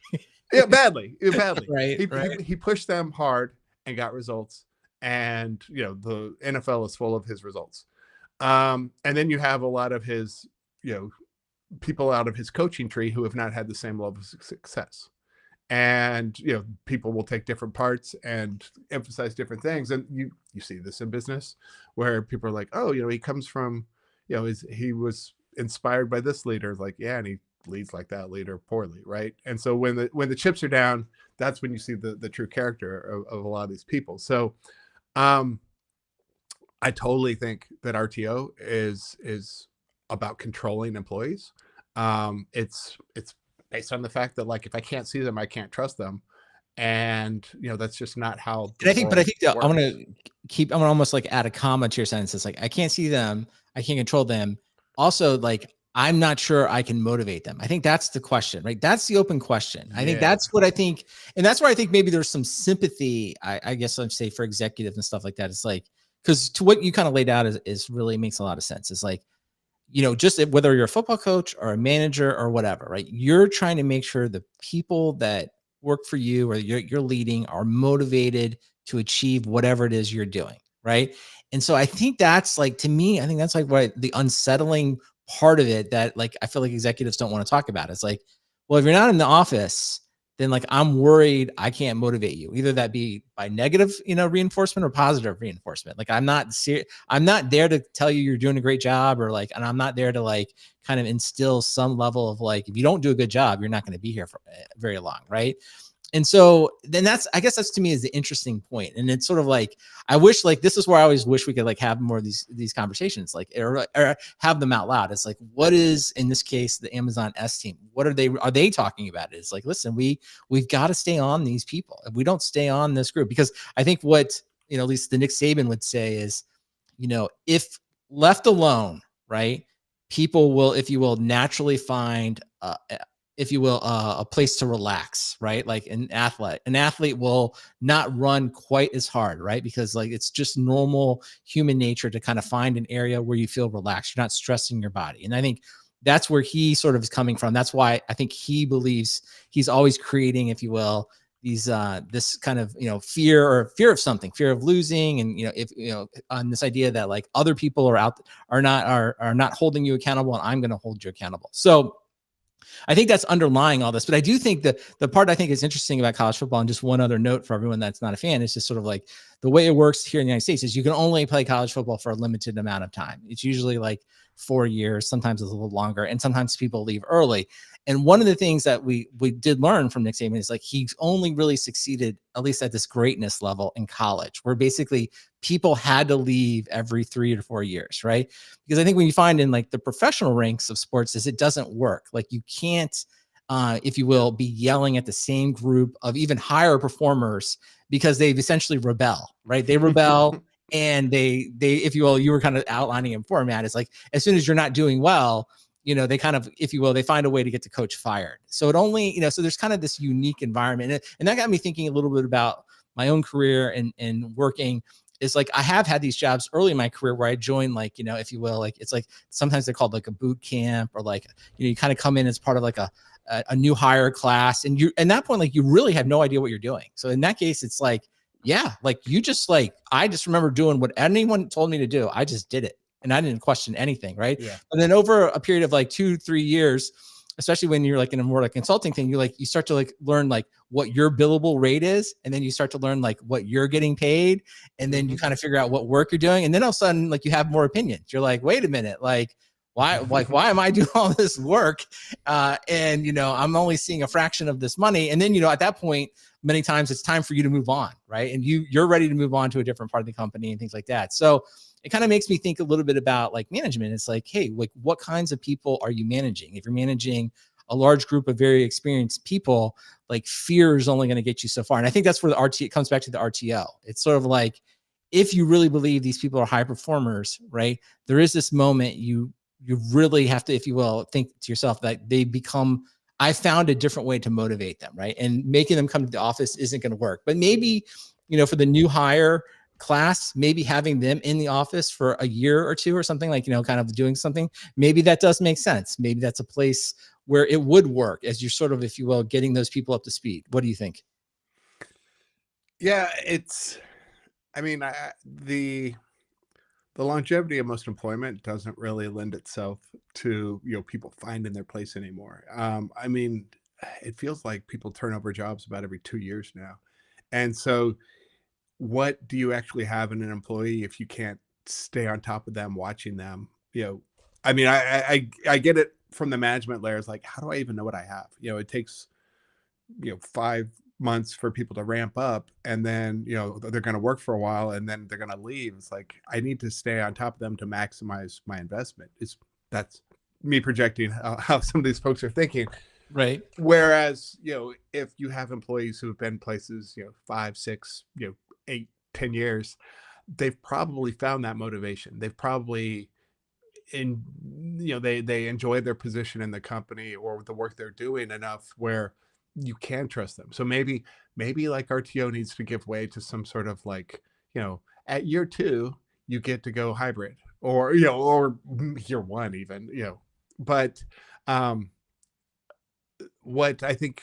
Yeah, badly. Badly. Right. He, Right. he pushed them hard and got results. And the NFL is full of his results. And then you have a lot of his, people out of his coaching tree who have not had the same level of success. And people will take different parts and emphasize different things. And you see this in business where people are like, oh, he comes from, he was inspired by this leader. Like, yeah, and he leads like that leader poorly, right? And so when the chips are down, that's when you see the true character of a lot of these people. So I totally think that RTO is about controlling employees. It's based on the fact that like if I can't see them, I can't trust them, and that's just not how. And I think, but I think that I want works. to I'm gonna almost like add a comma to your sentence. It's like I can't see them, I can't control them. Also, like I'm not sure I can motivate them. I think that's the question, right? That's the open question. I think Yeah, that's what I think, and that's where I think maybe there's some sympathy. I guess I'd say for executives and stuff like that. It's like because to what you kind of laid out is really makes a lot of sense. It's like just whether you're a football coach or a manager or whatever, right? You're trying to make sure the people that work for you or you're leading are motivated to achieve whatever it is you're doing, right? And so I think that's like, to me, I think that's like what the unsettling part of it that like I feel like executives don't want to talk about. It's like, well, if you're not in the office, then like I'm worried I can't motivate you. Either that be by negative, reinforcement or positive reinforcement. Like I'm not there to tell you you're doing a great job or like, and I'm not there to like kind of instill some level of like, if you don't do a good job, you're not going to be here for very long. Right. And so then I guess that's to me is the interesting point. And it's sort of like, I wish like, this is where I always wish we could like have more of these conversations, like, or have them out loud. It's like, what is, in this case, the Amazon S team, are they talking about it? It's like, listen, we've got to stay on these people. If we don't stay on this group, because I think what, at least the Nick Saban would say is, if left alone, right, people will, if you will, naturally find, if you will, a place to relax, right? Like an athlete will not run quite as hard, right? Because like it's just normal human nature to kind of find an area where you feel relaxed. You're not stressing your body. And I think that's where he sort of is coming from. That's why I think he believes he's always creating, if you will, these this kind of, you know, fear of something, fear of losing, and, you know, if, you know, on this idea that like other people are not holding you accountable, and I'm going to hold you accountable. So I think that's underlying all this. But I do think that the part I think is interesting about college football, and just one other note for everyone that's not a fan, is just sort of like the way it works here in the United States is you can only play college football for a limited amount of time. It's usually like 4 years, sometimes it's a little longer, and sometimes people leave early. And one of the things that we did learn from Nick Saban is like he's only really succeeded, at least at this greatness level, in college, where basically people had to leave every 3 to 4 years, right? Because I think when you find in like the professional ranks of sports is it doesn't work. Like you can't, if you will, be yelling at the same group of even higher performers because they've essentially rebel, right? They rebel and they, if you will, you were kind of outlining in format. It's like as soon as you're not doing well, you know, they kind of, if you will, they find a way to get the coach fired. So it only, you know, so there's kind of this unique environment, and that got me thinking a little bit about my own career and working. Is like I have had these jobs early in my career where I joined, like, you know, if you will, like it's like sometimes they're called like a boot camp, or like, you know, you kind of come in as part of like a new hire class, and you at that point like you really have no idea what you're doing. So in that case, it's like, yeah, like you just like I just remember doing what anyone told me to do. I just did it, and I didn't question anything, right? Yeah. And then over a period of like 2-3 years, especially when you're like in a more like consulting thing, you start to like learn like what your billable rate is, and then you start to learn like what you're getting paid, and then you kind of figure out what work you're doing, and then all of a sudden like you have more opinions. You're like, wait a minute, like why am I doing all this work, and you know I'm only seeing a fraction of this money. And then, you know, at that point many times it's time for you to move on, right? And you're ready to move on to a different part of the company and things like that. So it kind of makes me think a little bit about like management. It's like, hey, like what kinds of people are you managing? If you're managing a large group of very experienced people, like fear is only going to get you so far. And I think that's where the RTO comes back to the RTO. It's sort of like, if you really believe these people are high performers, right? There is this moment you really have to, if you will, think to yourself that they become, I found a different way to motivate them, right? And making them come to the office isn't going to work. But maybe, you know, for the new hire class, maybe having them in the office for a year or two or something, like, you know, kind of doing something, maybe that does make sense. Maybe that's a place where it would work as you're sort of, if you will, getting those people up to speed. What do you think? Yeah, I mean, the longevity of most employment doesn't really lend itself to, you know, people finding their place anymore. I mean, it feels like people turn over jobs about every 2 years now. And so what do you actually have in an employee if you can't stay on top of them, watching them? You know, I mean, I get it from the management layers. Like, how do I even know what I have? You know, it takes 5 months for people to ramp up, and then they're going to work for a while, and then they're going to leave. It's like I need to stay on top of them to maximize my investment. Is That's me projecting how some of these folks are thinking. Right. Whereas, if you have employees who have been places, 5, 6, 8, 10 years, they've probably found that motivation. They've probably they enjoy their position in the company or the work they're doing enough where you can trust them. So maybe like RTO needs to give way to some sort of like, at year 2, you get to go hybrid, or, or year 1 even, but what I think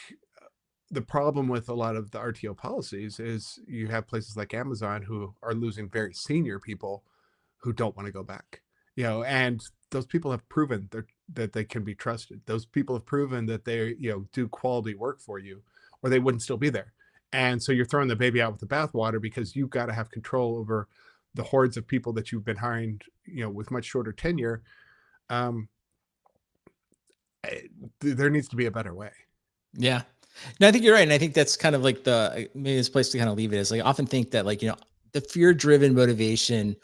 the problem with a lot of the RTO policies is you have places like Amazon who are losing very senior people who don't want to go back, and those people have proven that they can be trusted. Those people have proven that they, do quality work for you, or they wouldn't still be there. And so you're throwing the baby out with the bathwater because you've got to have control over the hordes of people that you've been hiring, with much shorter tenure. There needs to be a better way. Yeah. No, I think you're right. And I think that's kind of like maybe this place to kind of leave it is like, I often think that like, the fear driven motivation,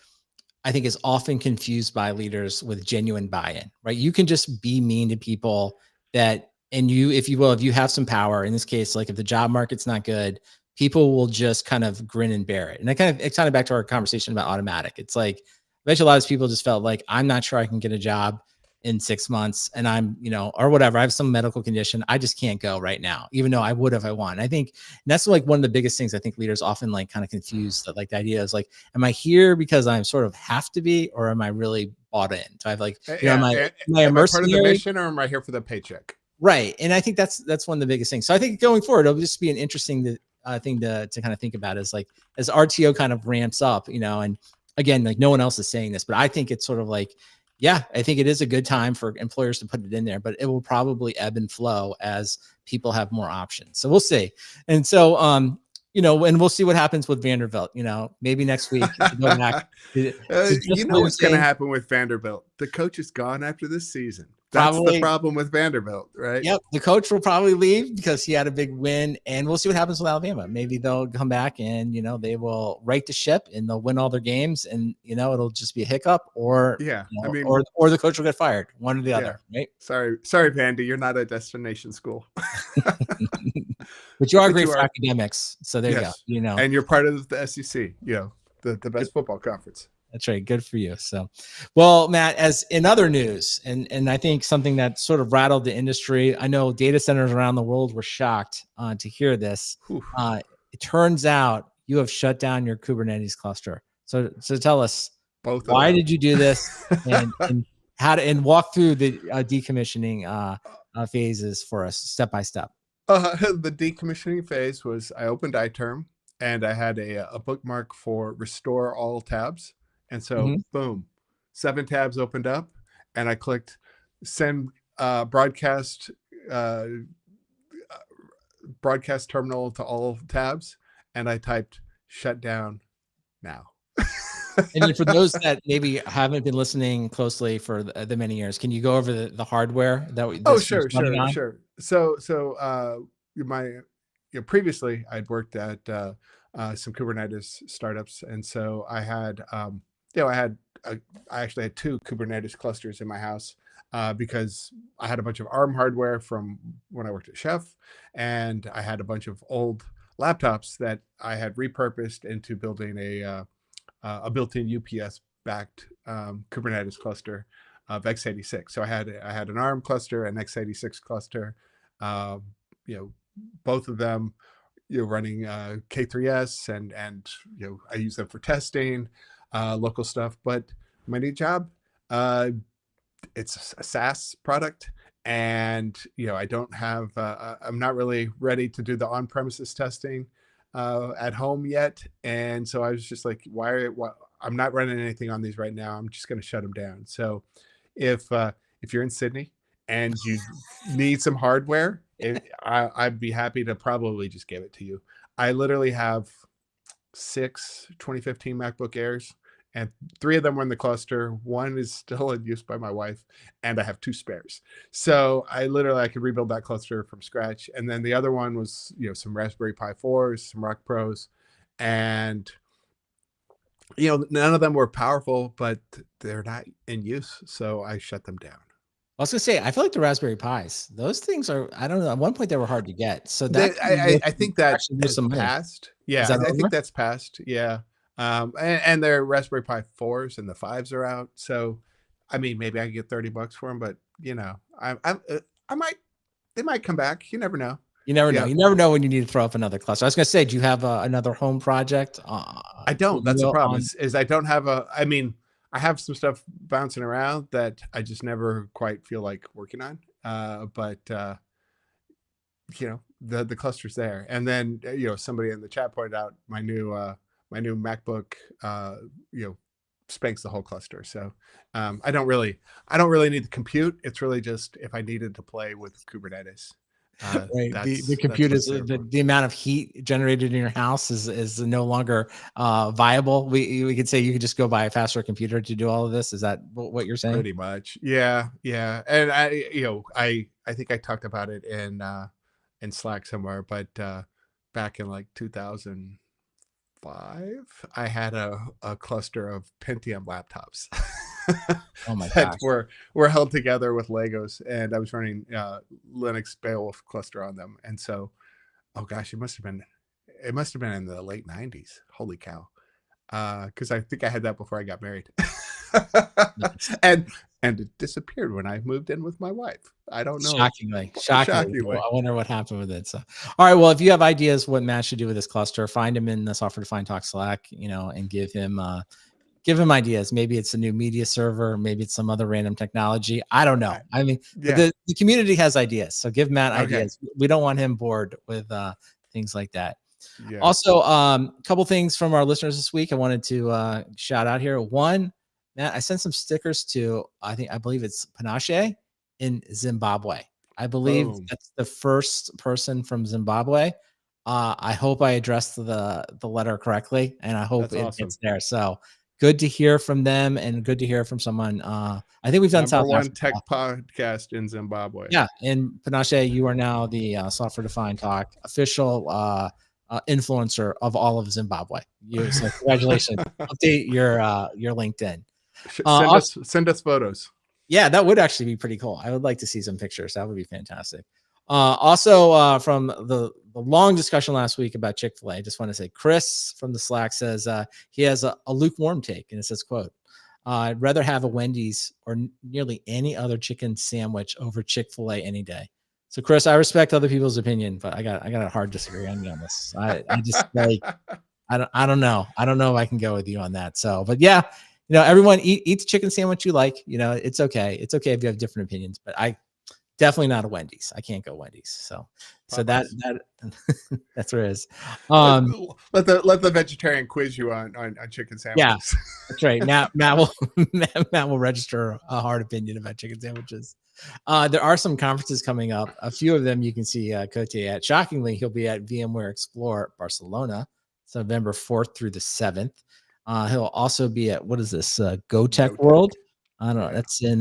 I think, is often confused by leaders with genuine buy-in, right? You can just be mean to people and you, if you will, if you have some power, in this case, like if the job market's not good, people will just kind of grin and bear it. And it's kind of back to our conversation about automatic. It's like, I bet you a lot of people just felt like, I'm not sure I can get a job. in 6 months and I'm, or whatever, I have some medical condition, I just can't go right now, even though I would if I want. I think that's like one of the biggest things I think leaders often like kind of confuse, that like the idea is like, am I here because I'm sort of have to be, or am I really bought in? So I've like, Yeah. am I a Am I part of the mercenary? mission, or am I here for the paycheck? Right. And I think that's one of the biggest things. So I think going forward, it'll just be an interesting thing to kind of think about, is like, as RTO kind of ramps up, and again, like no one else is saying this, but I think it's sort of like, yeah, I think it is a good time for employers to put it in there, but it will probably ebb and flow as people have more options. So we'll see. And so, and we'll see what happens with Vanderbilt, maybe next week to go back to You just know what's going to losing. happen with Vanderbilt? The coach is gone after this season. That's the Probably. problem with Vanderbilt, right? Yep, the coach will probably leave because he had a big win, and we'll see what happens with Alabama. Maybe they'll come back and they will right the ship and they'll win all their games, and it'll just be a hiccup, or Yeah, I mean, or the coach will get fired, one or the yeah. other, right? Sorry, Vandy, you're not a destination school. But you are But great you for are. academics, so there Yes. you go. And you're part of the SEC, the best football conference. That's right. Good for you. So, well, Matt, as in other news, and I think something that sort of rattled the industry, I know data centers around the world were shocked to hear this. Whew. It turns out you have shut down your Kubernetes cluster. So tell us, Both why did you do this, and how to, and walk through the decommissioning phases for us step by step. The decommissioning phase was, I opened iTerm and I had a bookmark for restore all tabs. And so, boom, 7 tabs opened up, and I clicked send broadcast terminal to all tabs, and I typed shut down now. And then for those that maybe haven't been listening closely for the many years, can you go over the hardware that Sure. So previously I'd worked at some Kubernetes startups, and so I had I actually had 2 Kubernetes clusters in my house because I had a bunch of ARM hardware from when I worked at Chef, and I had a bunch of old laptops that I had repurposed into building a built-in UPS backed Kubernetes cluster of x86. So I had an ARM cluster, an x86 cluster, both of them running K3s, and I use them for testing local stuff. But my new job, it's a SaaS product, and I don't have I'm not really ready to do the on-premises testing at home yet. And so I was just like, why I'm not running anything on these right now. I'm just going to shut them down. So if you're in Sydney and you need some hardware, I'd be happy to probably just give it to you. I literally have 6 2015 MacBook Airs, and 3 of them were in the cluster. 1 is still in use by my wife, and I have 2 spares. So I could rebuild that cluster from scratch. And then the other one was, some Raspberry Pi 4s, some Rock Pros, and none of them were powerful, but they're not in use. So I shut them down. I was gonna say, I feel like the Raspberry Pis, those things are, I don't know, at one point they were hard to get. So that I think that actually there's has some money. passed. Yeah, I think that's passed. Yeah. And their Raspberry Pi 4s and the 5s are out. So, I mean, maybe I could get $30 for them, but they might come back. You never know. You never know. You never know when you need to throw up another cluster. I was gonna say, do you have another home project? I don't. That's the problem. Is I don't have I mean, I have some stuff bouncing around that I just never quite feel like working on. But the cluster's there. And then somebody in the chat pointed out my new MacBook spanks the whole cluster. So I don't really need the compute. It's really just if I needed to play with Kubernetes. Right. The computers, the amount of heat generated in your house is no longer viable. We could say you could just go buy a faster computer to do all of this. Is that what you're saying? Pretty much. Yeah. And I think I talked about it in Slack somewhere, but back in like 2005, I had a cluster of Pentium laptops. Oh my that gosh. were held together with Legos, and I was running Linux Beowulf cluster on them. And so, oh gosh, it must have been in the late 90s. Holy cow. Because I think I had that before I got married. and and it disappeared when I moved in with my wife. I don't know. Shockingly. Shockingly. I wonder what happened with it. So, all right. Well, if you have ideas what Matt should do with this cluster, find him in the Software Defined Talk Slack, and give him ideas. Maybe it's a new media server, maybe it's some other random technology. I don't know. I mean, but Yeah. the community has ideas, so give Matt Okay. ideas. We don't want him bored with things like that. Yeah. Also, a couple things from our listeners this week I wanted to shout out here. One, Matt, I sent some stickers to, I believe it's Panache in Zimbabwe. I believe Boom. that's the first person from Zimbabwe. I hope I addressed the letter correctly, and I hope That's it awesome. gets there. So good to hear from them, and good to hear from someone. I think we've done Number South one Africa. tech podcast in Zimbabwe. Yeah, and Panache, you are now the Software Defined Talk official influencer of all of Zimbabwe. So congratulations. Update your LinkedIn. Send us photos. Yeah, that would actually be pretty cool. I would like to see some pictures. That would be fantastic. Also, from the long discussion last week about Chick-fil-A, I just want to say Chris from the Slack says he has a lukewarm take, and it says, quote, I'd rather have a Wendy's or nearly any other chicken sandwich over Chick-fil-A any day. So, Chris, I respect other people's opinion, but I got a hard disagree on this. I just like I don't know. I don't know if I can go with you on that. So, but yeah, everyone eat the chicken sandwich you like. It's okay. It's okay if you have different opinions, but I definitely not a Wendy's. I can't go Wendy's. So that that's where it is. Let the vegetarian quiz you on chicken sandwiches. Yeah, that's right. Matt will register a hard opinion about chicken sandwiches. There are some conferences coming up. A few of them you can see Cote at. Shockingly, he'll be at VMware Explore Barcelona, so November 4th through the 7th. He'll also be at, what is this? GoTech World. I don't know. That's in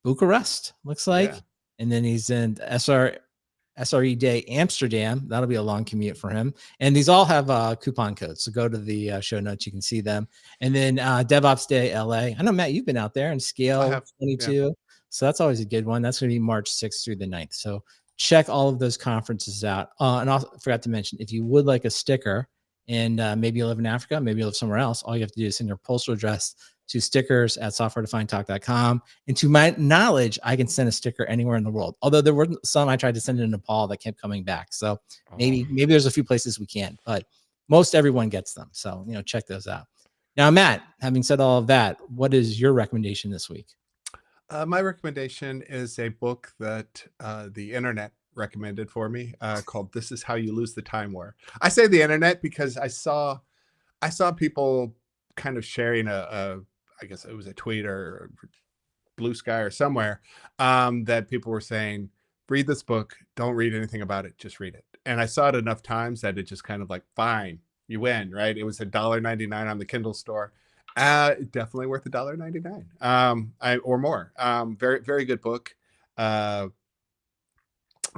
Bucharest, looks like. Yeah. And then he's in SRE Day Amsterdam. That'll be a long commute for him. And these all have coupon codes. So go to the show notes. You can see them. And then DevOps Day LA. I know, Matt, you've been out there and Scale 22. Yeah. So that's always a good one. That's going to be March 6th through the 9th. So check all of those conferences out. And I forgot to mention, if you would like a sticker and maybe you live in Africa, maybe you live somewhere else, all you have to do is send your postal address to stickers@softwaredefinedtalk.com. And to my knowledge, I can send a sticker anywhere in the world. Although there were some I tried to send in Nepal that kept coming back. So maybe there's a few places we can't, but most everyone gets them. So, check those out. Now, Matt, having said all of that, what is your recommendation this week? My recommendation is a book that the internet recommended for me called "This Is How You Lose the Time War." I say the internet because I saw people kind of sharing I guess it was a tweet or Blue Sky or somewhere that people were saying, read this book, don't read anything about it, just read it. And I saw it enough times that it just kind of like, fine, you win, right? It was $1.99 on the Kindle store. Definitely worth $1.99 or more. Very, very good book. I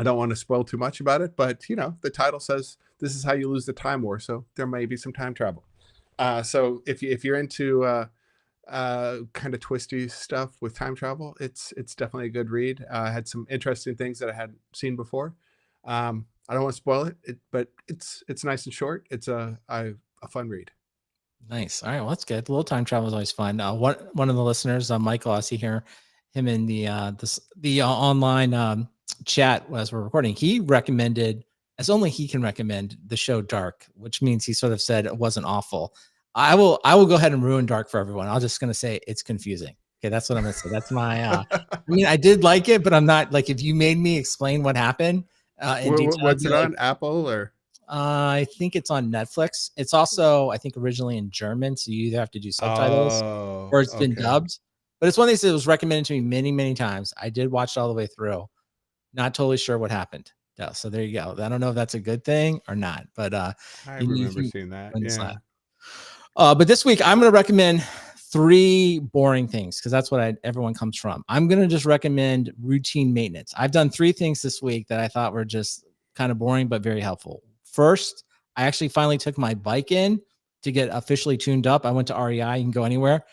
don't want to spoil too much about it, but the title says "This Is How You Lose the Time War," so there may be some time travel. So if you're into kind of twisty stuff with time travel, it's definitely a good read. I had some interesting things that I hadn't seen before. I don't want to spoil it, but it's nice and short. It's a fun read. Nice. All right, well, that's good. A little time travel is always fun. One of the listeners, Michael, I see here him in the online chat as we're recording. He recommended, as only he can recommend, the show Dark, which means he sort of said it wasn't awful. I will go ahead and ruin Dark for everyone. I'm just going to say it's confusing. Okay, that's what I'm going to say. That's my. I mean, I did like it, but I'm not like, if you made me explain what happened in detail. What's it on? Apple or? I think it's on Netflix. It's also, I think, originally in German, so you either have to do subtitles or it's been dubbed. But it's one of these that was recommended to me many, many times. I did watch it all the way through. Not totally sure what happened. So there you go. I don't know if that's a good thing or not, but I remember seeing that. Yeah. But this week I'm going to recommend 3 boring things because that's what everyone comes from. I'm going to just recommend routine maintenance. I've done 3 things this week that I thought were just kind of boring but very helpful. First, I actually finally took my bike in to get officially tuned up. I went to REI. You can go anywhere.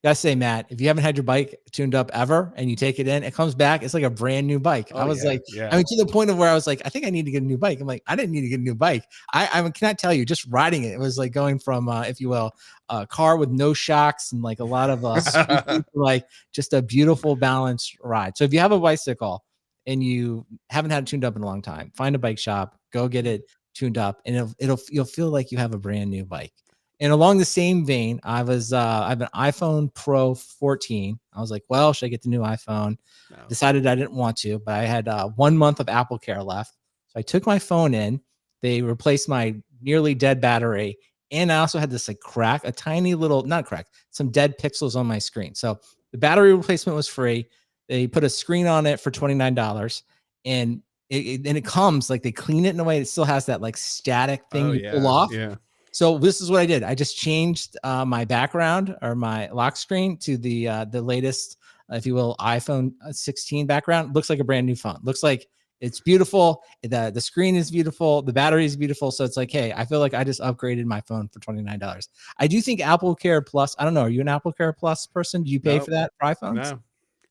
Gotta say, Matt, if you haven't had your bike tuned up ever and you take it in, it comes back, it's like a brand new bike. I Oh was yeah, like, yeah. I mean, to the point of where I was like, I think I need to get a new bike. I'm like, I didn't need to get a new bike. I cannot tell you, just riding it, it was like going from, if you will, a car with no shocks and like a lot of squeaky, like just a beautiful balanced ride. So if you have a bicycle and you haven't had it tuned up in a long time, find a bike shop, go get it tuned up, and you'll feel like you have a brand new bike. And along the same vein, I have an iPhone Pro 14. I was like, well, should I get the new iPhone? No. Decided I didn't want to, but I had 1 month of Apple Care left. So I took my phone in. They replaced my nearly dead battery. And I also had this like crack, a tiny little, not crack, some dead pixels on my screen. So the battery replacement was free. They put a screen on it for $29. And it comes like they clean it in a way. It still has that like static thing you pull off. Yeah. So this is what I did. I just changed my background or my lock screen to the latest, if you will, iPhone 16 background. Looks like a brand new phone. Looks like it's beautiful. The screen is beautiful. The battery is beautiful. So it's like, hey, I feel like I just upgraded my phone for $29. I do think Apple Care Plus. I don't know. Are you an Apple Care Plus person? Do you pay for that for iPhones? No,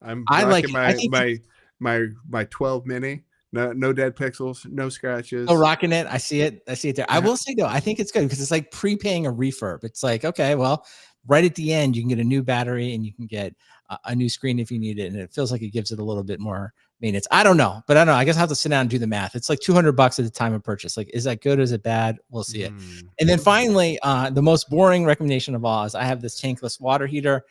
I'm I like. rocking I think my 12 mini. No dead pixels, no scratches. Oh, rocking it. I see it. I see it there. I Yeah. will say though, I think it's good because it's like prepaying a refurb. It's like, okay, well, right at the end, you can get a new battery and you can get a new screen if you need it. And it feels like it gives it a little bit more maintenance. I don't know, but I don't know. I guess I have to sit down and do the math. It's like $200 at the time of purchase. Like, is that good? Is it bad? We'll see it. And then finally, the most boring recommendation of all is I have this tankless water heater.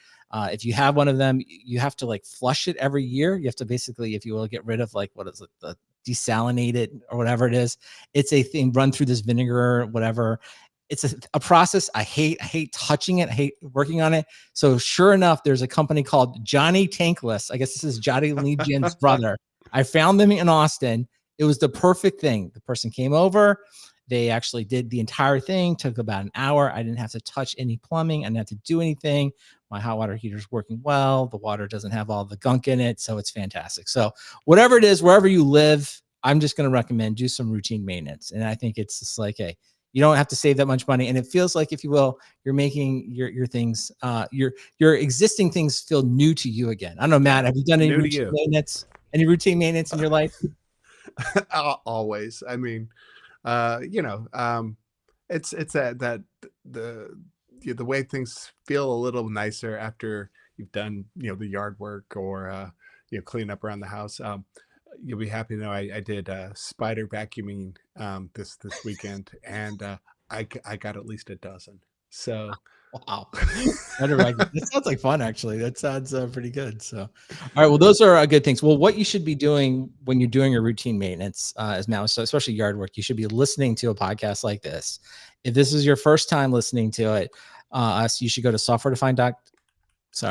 If you have one of them, you have to like flush it every year. You have to basically, if you will, get rid of like, what is it? The desalinate it or whatever it is. It's a thing run through this vinegar or whatever. It's a process I hate touching it. I hate working on it. So sure enough, there's a company called Johnny Tankless. I guess this is Johnny Legion's brother. I found them in Austin. It was the perfect thing. The person came over. They actually did the entire thing. Took about an hour. I didn't have to touch any plumbing. I didn't have to do anything. My hot water heater is working well. The water doesn't have all the gunk in it. So it's fantastic. So whatever it is, wherever you live, I'm just going to recommend do some routine maintenance. And I think it's just like, hey, you don't have to save that much money. And it feels like, if you will, you're making your things, your existing things feel new to you again. I don't know, Matt, have you done any routine maintenance? Any routine maintenance in your life? Always. I mean, it's that the way things feel a little nicer after you've done the yard work or clean up around the house. You'll be happy to know I did spider vacuuming this weekend, and I got at least a dozen. So wow, that sounds like fun. Actually, that sounds pretty good. So, all right, well, those are good things. Well, what you should be doing when you're doing your routine maintenance, as Matt was, so especially yard work, you should be listening to a podcast like this. If this is your first time listening to it, you should go to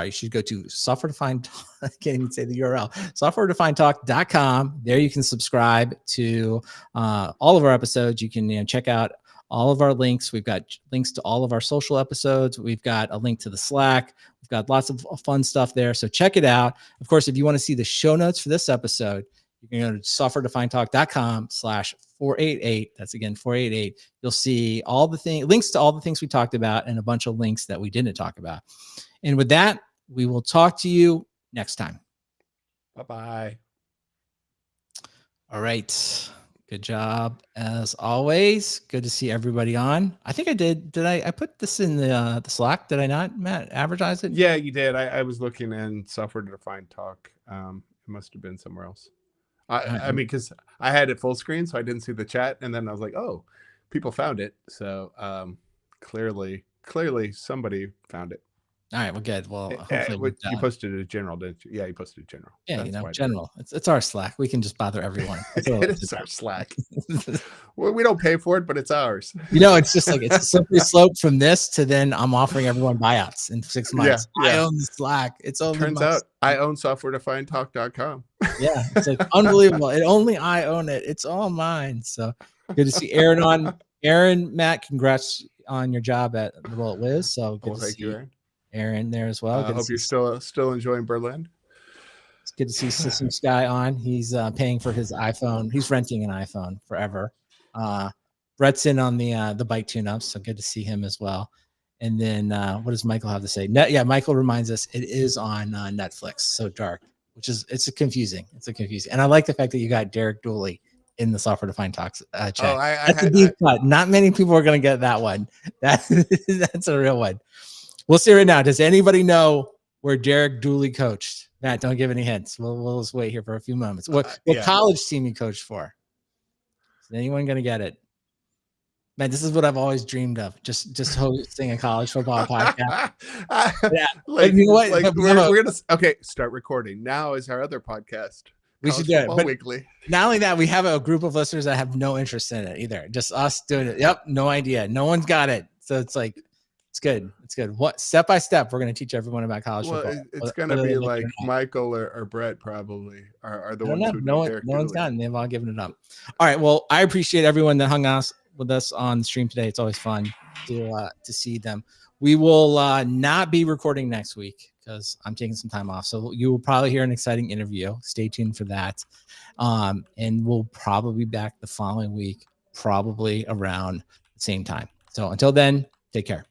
you should go to softwaredefined. I can't even say the URL. Softwaredefinedtalk.com. There you can subscribe to all of our episodes. You can check out all of our links. We've got links to all of our social episodes. We've got a link to the Slack. We've got lots of fun stuff there. So check it out. Of course, if you want to see the show notes for this episode, you can go to softwaredefinedtalk.com/488. That's again 488. You'll see all the links to all the things we talked about and a bunch of links that we didn't talk about. And with that, we will talk to you next time. Bye-bye. All right. Good job as always. Good to see everybody on. I think I did. Did I put this in the Slack? Did I not, Matt, advertise it? Yeah, you did. I was looking in software defined talk. It must have been somewhere else. I mean, because I had it full screen, so I didn't see the chat, and then I was like, oh, people found it. So clearly somebody found it. All right, well, good. Well, hopefully you posted it to general, didn't you? Yeah, you posted it to general. Yeah, general. It's our Slack. We can just bother everyone. It is our Slack. We don't pay for it, but it's ours. It's just like it's a slippery slope from this to then I'm offering everyone buyouts in 6 months. Yeah. I own the Slack. It's only turns out I own softwaredefinedtalk.com. Yeah, it's like unbelievable. I own it. It's all mine. So good to see Aaron on. Aaron, Matt, congrats on your job at the Will It Wiz. So good to thank see you, Aaron there as well. I hope you're still enjoying Berlin. It's good to see System Sky on. He's paying for his iPhone. He's renting an iPhone forever. Brett's in on the bike tune-ups, so good to see him as well. And then what does Michael have to say? Yeah, Michael reminds us it is on Netflix. So dark, which is it's confusing. It's a confusing. And I like the fact that you got Derek Dooley in the software defined talks chat. Oh, That's a deep cut. Not many people are going to get that one. That's a real one. We'll see right now. Does anybody know where Derek Dooley coached? Matt, don't give any hints. We'll just wait here for a few moments. What college team you coached for? Is anyone going to get it? Man, this is what I've always dreamed of. Just hosting a college football podcast. Yeah. Like, you know what? Like we're gonna start recording. Now is our other podcast. We should do it. But weekly. Not only that, we have a group of listeners that have no interest in it either. Just us doing it. Yep, no idea. No one's got it. So it's like it's good. It's good. What step by step we're going to teach everyone about college football. It's going to be like Michael or Brett probably are the ones who no one's gotten. They've all given it up. All right. Well, I appreciate everyone that hung out with us on the stream today. It's always fun to see them. We will not be recording next week because I'm taking some time off. So you will probably hear an exciting interview. Stay tuned for that. And we'll probably be back the following week, probably around the same time. So until then, take care.